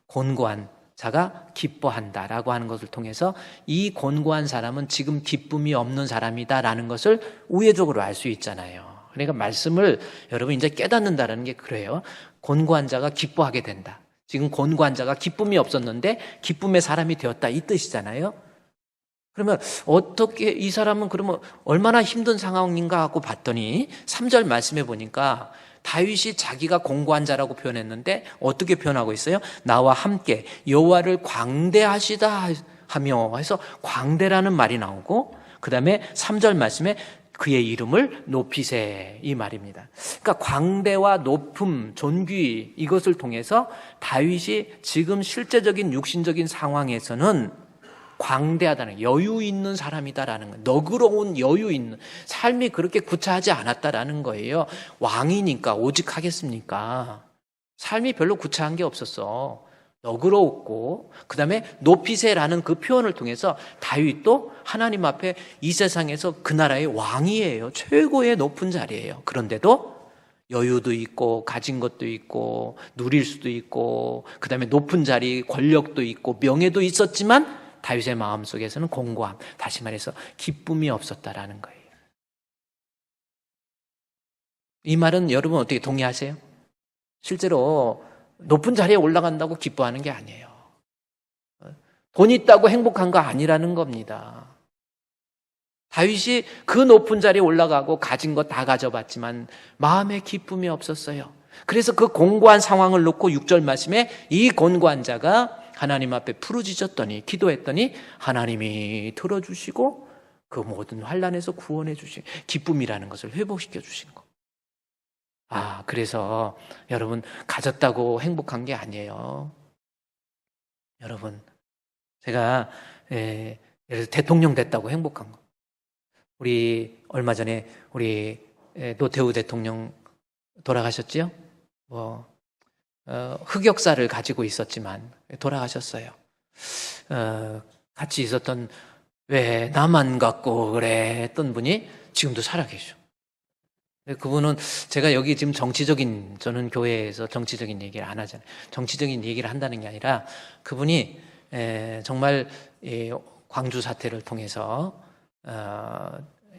곤고한 자가 기뻐한다라고 하는 것을 통해서 이 곤고한 사람은 지금 기쁨이 없는 사람이다라는 것을 우회적으로 알 수 있잖아요. 그러니까 말씀을 여러분 이제 깨닫는다라는 게 그래요. 곤고한 자가 기뻐하게 된다. 지금 곤고한 자가 기쁨이 없었는데 기쁨의 사람이 되었다 이 뜻이잖아요. 그러면 어떻게 이 사람은 그러면 얼마나 힘든 상황인가 하고 봤더니 3절 말씀해 보니까 다윗이 자기가 곤고한 자라고 표현했는데 어떻게 표현하고 있어요? 나와 함께 여호와를 광대하시다 하며 해서 광대라는 말이 나오고 그 다음에 3절 말씀에 그의 이름을 높이세 이 말입니다. 그러니까 광대와 높음, 존귀 이것을 통해서 다윗이 지금 실제적인 육신적인 상황에서는 광대하다는 여유 있는 사람이다라는 거예요. 너그러운 여유 있는 삶이 그렇게 구차하지 않았다라는 거예요. 왕이니까 오직 하겠습니까? 삶이 별로 구차한 게 없었어. 너그러웠고 그 다음에 높이세라는 그 표현을 통해서 다윗도 하나님 앞에 이 세상에서 그 나라의 왕이에요. 최고의 높은 자리예요. 그런데도 여유도 있고 가진 것도 있고 누릴 수도 있고 그 다음에 높은 자리 권력도 있고 명예도 있었지만 다윗의 마음속에서는 공고함, 다시 말해서 기쁨이 없었다라는 거예요. 이 말은 여러분 어떻게 동의하세요? 실제로 높은 자리에 올라간다고 기뻐하는 게 아니에요. 돈 있다고 행복한 거 아니라는 겁니다. 다윗이 그 높은 자리에 올라가고 가진 거 다 가져봤지만 마음에 기쁨이 없었어요. 그래서 그 공고한 상황을 놓고 6절 말씀에 이 곤고한 자가 하나님 앞에 부르짖었더니 기도했더니 하나님이 들어주시고 그 모든 환난에서 구원해 주신 기쁨이라는 것을 회복시켜 주신 거. 그래서 여러분 가졌다고 행복한 게 아니에요. 여러분 제가 예를 들어 대통령 됐다고 행복한 거. 우리 얼마 전에 우리 노태우 대통령 돌아가셨지요? 흑역사를 가지고 있었지만 돌아가셨어요. 같이 있었던 왜 나만 갖고 그래 했던 분이 지금도 살아계셔. 그분은 제가 여기 지금 저는 교회에서 정치적인 얘기를 안 하잖아요. 정치적인 얘기를 한다는 게 아니라 그분이 정말 광주 사태를 통해서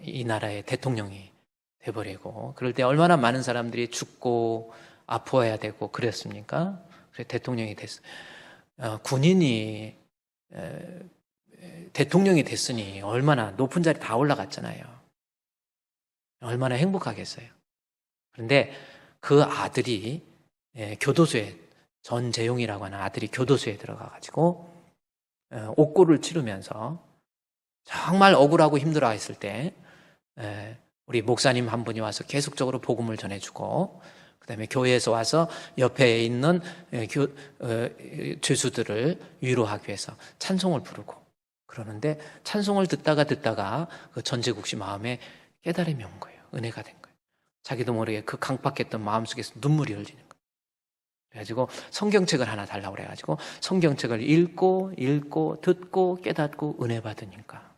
이 나라의 대통령이 돼버리고 그럴 때 얼마나 많은 사람들이 죽고 아파해야 되고 그랬습니까? 그래서 대통령이 됐어요. 군인이 대통령이 됐으니 얼마나 높은 자리 다 올라갔잖아요. 얼마나 행복하겠어요. 그런데 그 아들이 교도소에 전재용이라고 하는 아들이 교도소에 들어가가지고 옥고를 치르면서 정말 억울하고 힘들어했을 때 우리 목사님 한 분이 와서 계속적으로 복음을 전해주고 그 다음에 교회에서 와서 옆에 있는 죄수들을 위로하기 위해서 찬송을 부르고 그러는데 찬송을 듣다가 그 전재국 씨 마음에 깨달음이 온 거예요. 은혜가 된 거예요. 자기도 모르게 그 강박했던 마음속에서 눈물이 흘리는 거예요. 그래가지고 성경책을 하나 달라고 그래가지고 성경책을 읽고 듣고 깨닫고 은혜 받으니까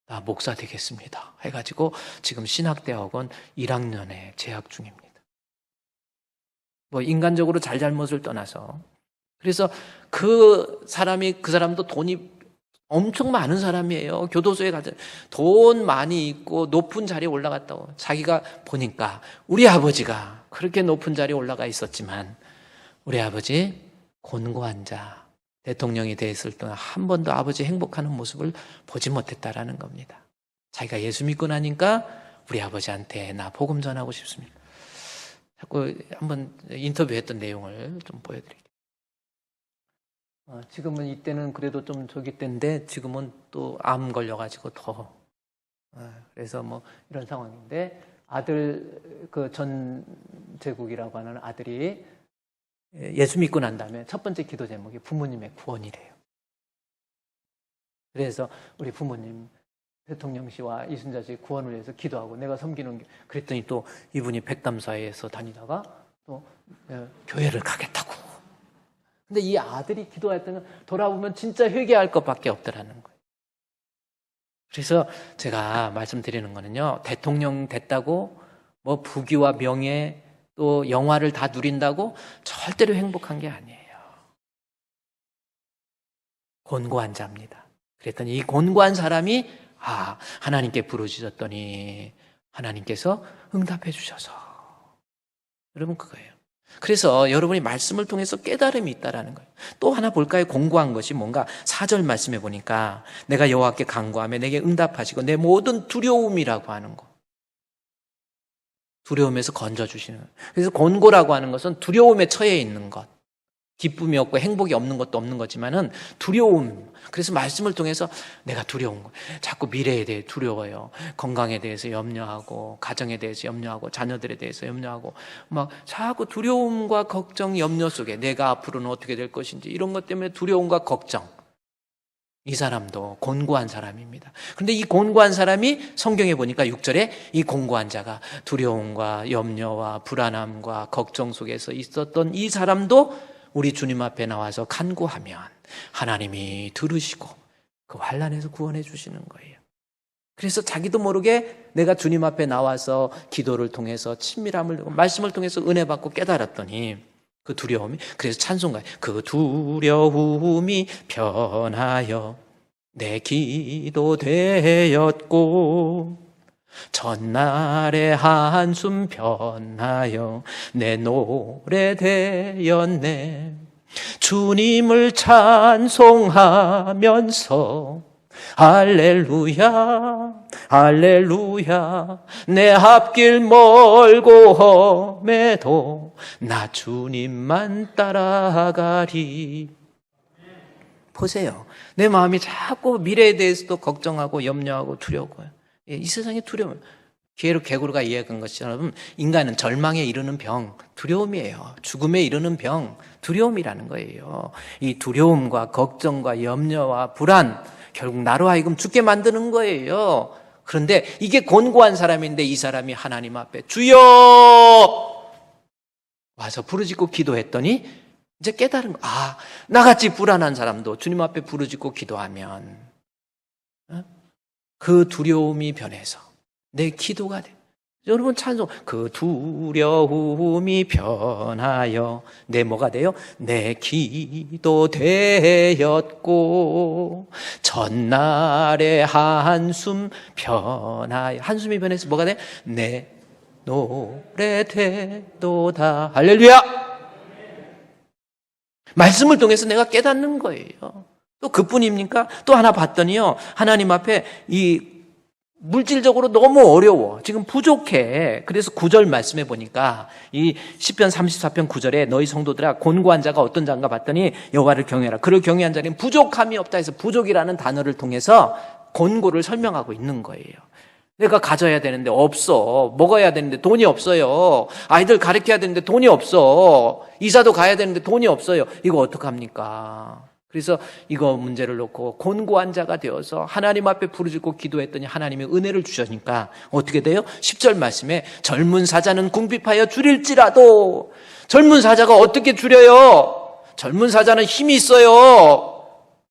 나 목사 되겠습니다 해가지고 지금 신학대학원 1학년에 재학 중입니다. 인간적으로 잘못을 떠나서 그래서 그 사람도 돈이 엄청 많은 사람이에요. 교도소에 가서 돈 많이 있고 높은 자리에 올라갔다고 자기가 보니까 우리 아버지가 그렇게 높은 자리에 올라가 있었지만 우리 아버지 곤고한 자 대통령이 됐을 때 한 번도 아버지 행복하는 모습을 보지 못했다라는 겁니다. 자기가 예수 믿고 나니까 우리 아버지한테 나 복음 전하고 싶습니다. 자꾸 한번 인터뷰했던 내용을 좀 보여드릴게요. 지금은 이때는 그래도 좀 저기 때인데 지금은 또 암 걸려가지고 더 그래서 이런 상황인데 아들 그 전재국이라고 하는 아들이 예수 믿고 난 다음에 첫 번째 기도 제목이 부모님의 구원이래요. 그래서 우리 부모님 대통령 씨와 이순자 씨 구원을 위해서 기도하고 내가 섬기는 그랬더니 또 이분이 백담사에서 다니다가 또 교회를 가겠다고. 근데 이 아들이 기도했던 건 돌아보면 진짜 회개할 것밖에 없더라는 거예요. 그래서 제가 말씀드리는 거는요, 대통령 됐다고 뭐 부귀와 명예 또 영화를 다 누린다고 절대로 행복한 게 아니에요. 곤고한 자입니다. 그랬더니 이 곤고한 사람이 하나님께 부르짖었더니 하나님께서 응답해 주셔서. 여러분 그거예요. 그래서 여러분이 말씀을 통해서 깨달음이 있다라는 거예요. 또 하나 볼까요? 공고한 것이 뭔가 4절 말씀해 보니까 내가 여호와께 간구하며 내게 응답하시고 내 모든 두려움이라고 하는 거. 두려움에서 건져주시는 거예요. 그래서 곤고라고 하는 것은 두려움에 처해 있는 것. 기쁨이 없고 행복이 없는 것도 없는 거지만은 두려움. 그래서 말씀을 통해서 내가 두려운 거. 자꾸 미래에 대해 두려워요. 건강에 대해서 염려하고, 가정에 대해서 염려하고, 자녀들에 대해서 염려하고, 막 자꾸 두려움과 걱정, 염려 속에 내가 앞으로는 어떻게 될 것인지 이런 것 때문에 두려움과 걱정. 이 사람도 곤고한 사람입니다. 그런데 이 곤고한 사람이 성경에 보니까 6절에 이 곤고한 자가 두려움과 염려와 불안함과 걱정 속에서 있었던 이 사람도 우리 주님 앞에 나와서 간구하면 하나님이 들으시고 그 환난에서 구원해 주시는 거예요. 그래서 자기도 모르게 내가 주님 앞에 나와서 기도를 통해서 친밀함을 말씀을 통해서 은혜 받고 깨달았더니 그 두려움이, 그래서 찬송가에 그 두려움이 변하여 내 기도 되었고 전날의 한숨 변하여 내 노래 되었네. 주님을 찬송하면서 할렐루야 할렐루야 내 앞길 멀고 험해도 나 주님만 따라가리. 보세요. 내 마음이 자꾸 미래에 대해서도 걱정하고 염려하고 두려워요. 이 세상의 두려움, 개구르가 이야기한 것처럼 인간은 절망에 이르는 병, 두려움이에요. 죽음에 이르는 병, 두려움이라는 거예요. 이 두려움과 걱정과 염려와 불안, 결국 나로 하여금 죽게 만드는 거예요. 그런데 이게 곤고한 사람인데 이 사람이 하나님 앞에 주여 와서 부르짖고 기도했더니 이제 깨달은 거. 나같이 불안한 사람도 주님 앞에 부르짖고 기도하면 그 두려움이 변해서 내 기도가 돼. 여러분 찬송, 그 두려움이 변하여 내 뭐가 돼요? 내 기도 되었고 전날의 한숨 변하여, 한숨이 변해서 뭐가 돼? 내 노래 되도다. 할렐루야! 말씀을 통해서 내가 깨닫는 거예요. 또 그뿐입니까? 또 하나 봤더니요, 하나님 앞에 이 물질적으로 너무 어려워. 지금 부족해. 그래서 9절 말씀해 보니까 이 시편 34편 9절에 너희 성도들아 곤고한 자가 어떤 자인가 봤더니 여호와를 경외하라. 그를 경외한 자는 부족함이 없다 해서 부족이라는 단어를 통해서 곤고를 설명하고 있는 거예요. 내가 가져야 되는데 없어. 먹어야 되는데 돈이 없어요. 아이들 가르쳐야 되는데 돈이 없어. 이사도 가야 되는데 돈이 없어요. 이거 어떡합니까? 그래서 이거 문제를 놓고 곤고한 자가 되어서 하나님 앞에 부르짖고 기도했더니 하나님이 은혜를 주시니까 어떻게 돼요? 10절 말씀에 젊은 사자는 궁핍하여 줄일지라도. 젊은 사자가 어떻게 줄여요? 젊은 사자는 힘이 있어요.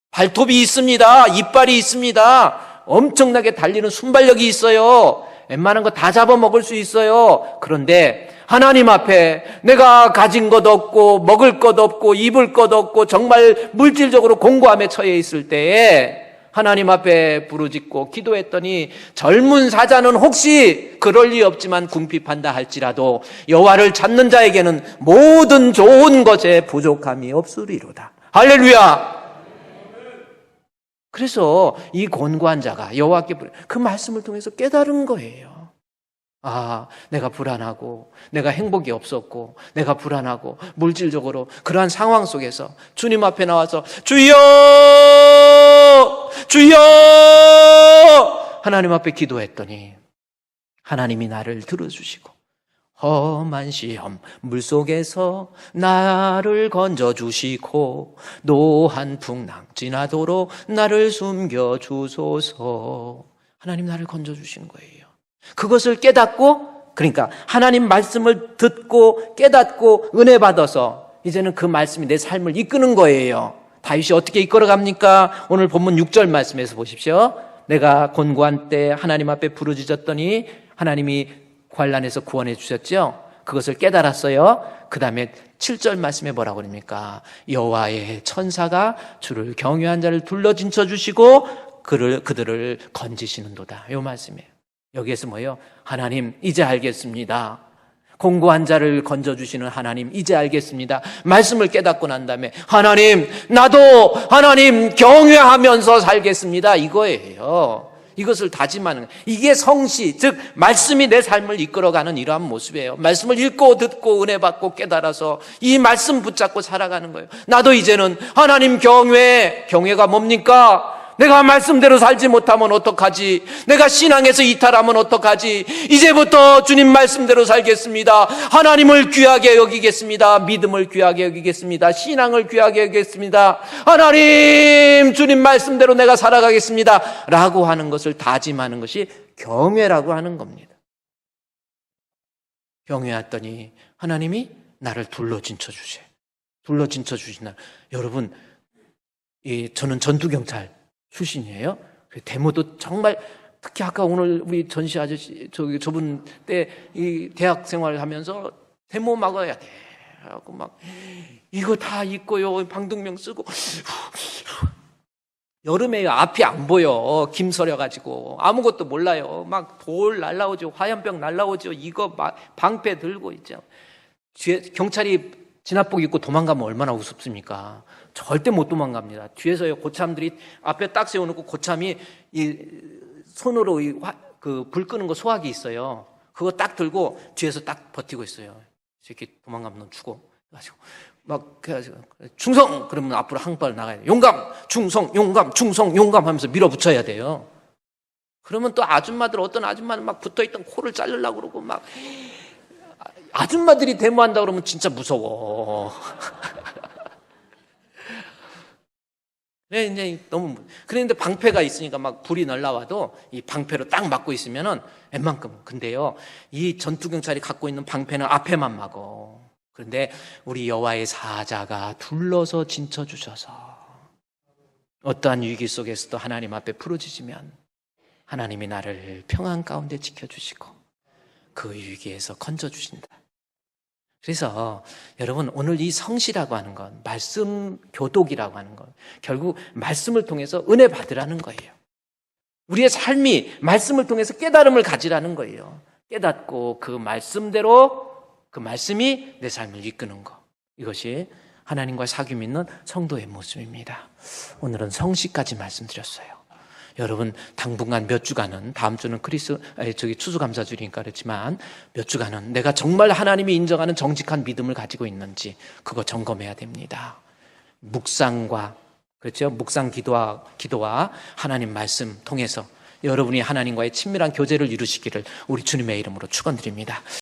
발톱이 있습니다. 이빨이 있습니다. 엄청나게 달리는 순발력이 있어요. 웬만한 거 다 잡아먹을 수 있어요. 그런데 하나님 앞에 내가 가진 것 없고 먹을 것 없고 입을 것 없고 정말 물질적으로 공고함에 처해 있을 때에 하나님 앞에 부르짖고 기도했더니 젊은 사자는 혹시 그럴 리 없지만 궁핍한다 할지라도 여호와를 찾는 자에게는 모든 좋은 것에 부족함이 없으리로다. 할렐루야. 그래서 이 곤고한 자가 여호와께 그 말씀을 통해서 깨달은 거예요. 내가 불안하고 내가 행복이 없었고 내가 불안하고 물질적으로 그러한 상황 속에서 주님 앞에 나와서 주여 주여 하나님 앞에 기도했더니 하나님이 나를 들어주시고 험한 시험 물속에서 나를 건져주시고 노한 풍랑 지나도록 나를 숨겨주소서. 하나님 나를 건져주시는 거예요. 그것을 깨닫고, 그러니까 하나님 말씀을 듣고 깨닫고 은혜 받아서 이제는 그 말씀이 내 삶을 이끄는 거예요. 다윗이 어떻게 이끌어갑니까? 오늘 본문 6절 말씀에서 보십시오. 내가 곤고한 때 하나님 앞에 부르짖었더니 하나님이 관란에서 구원해 주셨죠. 그것을 깨달았어요. 그 다음에 7절 말씀에 뭐라고 그럽니까? 여호와의 천사가 주를 경외한 자를 둘러진쳐 주시고 그들을 건지시는도다. 이 말씀이에요. 여기에서 뭐예요? 하나님 이제 알겠습니다. 공고한 자를 건져주시는 하나님 이제 알겠습니다. 말씀을 깨닫고 난 다음에 하나님 나도 하나님 경외하면서 살겠습니다. 이거예요. 이것을 다짐하는, 이게 성시, 즉 말씀이 내 삶을 이끌어가는 이러한 모습이에요. 말씀을 읽고 듣고 은혜 받고 깨달아서 이 말씀 붙잡고 살아가는 거예요. 나도 이제는 하나님 경외가 뭡니까? 내가 말씀대로 살지 못하면 어떡하지? 내가 신앙에서 이탈하면 어떡하지? 이제부터 주님 말씀대로 살겠습니다. 하나님을 귀하게 여기겠습니다. 믿음을 귀하게 여기겠습니다. 신앙을 귀하게 여기겠습니다. 하나님 주님 말씀대로 내가 살아가겠습니다. 라고 하는 것을 다짐하는 것이 경외라고 하는 겁니다. 경외했더니 하나님이 나를 둘러진쳐 주세요. 둘러진쳐 주시나. 여러분, 저는 전투경찰 출신이에요. 데모도 정말, 특히 아까 오늘 우리 전시 아저씨 저분 때 이 대학 생활을 하면서 데모 막아야 돼. 하고 막 이거 다 있고요. 방독면 쓰고 여름에 앞이 안 보여. 김 서려가지고 아무것도 몰라요. 막 돌 날라오죠. 화염병 날라오죠. 이거 막 방패 들고 있죠. 뒤에 경찰이 진압복 입고 도망가면 얼마나 우습습니까? 절대 못 도망갑니다. 뒤에서 고참들이 앞에 딱 세워놓고 고참이 이 손으로 불 끄는 거 소화기 있어요. 그거 딱 들고 뒤에서 딱 버티고 있어요. 이렇게 도망가면 넌 죽어. 가지고 막 그래가지고 충성 그러면 앞으로 한 발 나가야 돼. 용감, 충성, 용감, 충성, 용감 하면서 밀어붙여야 돼요. 그러면 또 아줌마들 어떤 아줌마는 막 붙어있던 코를 자르려고 그러고 막 아줌마들이 데모한다 그러면 진짜 무서워. 이제 너무 그런데 방패가 있으니까 막 불이 날라와도 이 방패로 딱 막고 있으면은 웬만큼. 근데요, 이 전투 경찰이 갖고 있는 방패는 앞에만 막어. 그런데 우리 여호와의 사자가 둘러서 진쳐 주셔서 어떠한 위기 속에서도 하나님 앞에 부르짖으면 하나님이 나를 평안 가운데 지켜주시고 그 위기에서 건져 주신다. 그래서 여러분, 오늘 이 성시라고 하는 건, 말씀 교독이라고 하는 건 결국 말씀을 통해서 은혜 받으라는 거예요. 우리의 삶이 말씀을 통해서 깨달음을 가지라는 거예요. 깨닫고 그 말씀대로, 그 말씀이 내 삶을 이끄는 거. 이것이 하나님과 사귐 있는 성도의 모습입니다. 오늘은 성시까지 말씀드렸어요. 여러분, 당분간 몇 주간은, 다음 주는 추수감사주니까 그렇지만 몇 주간은 내가 정말 하나님이 인정하는 정직한 믿음을 가지고 있는지 그거 점검해야 됩니다. 묵상과, 그렇죠? 묵상 기도와 하나님 말씀 통해서 여러분이 하나님과의 친밀한 교제를 이루시기를 우리 주님의 이름으로 축원드립니다.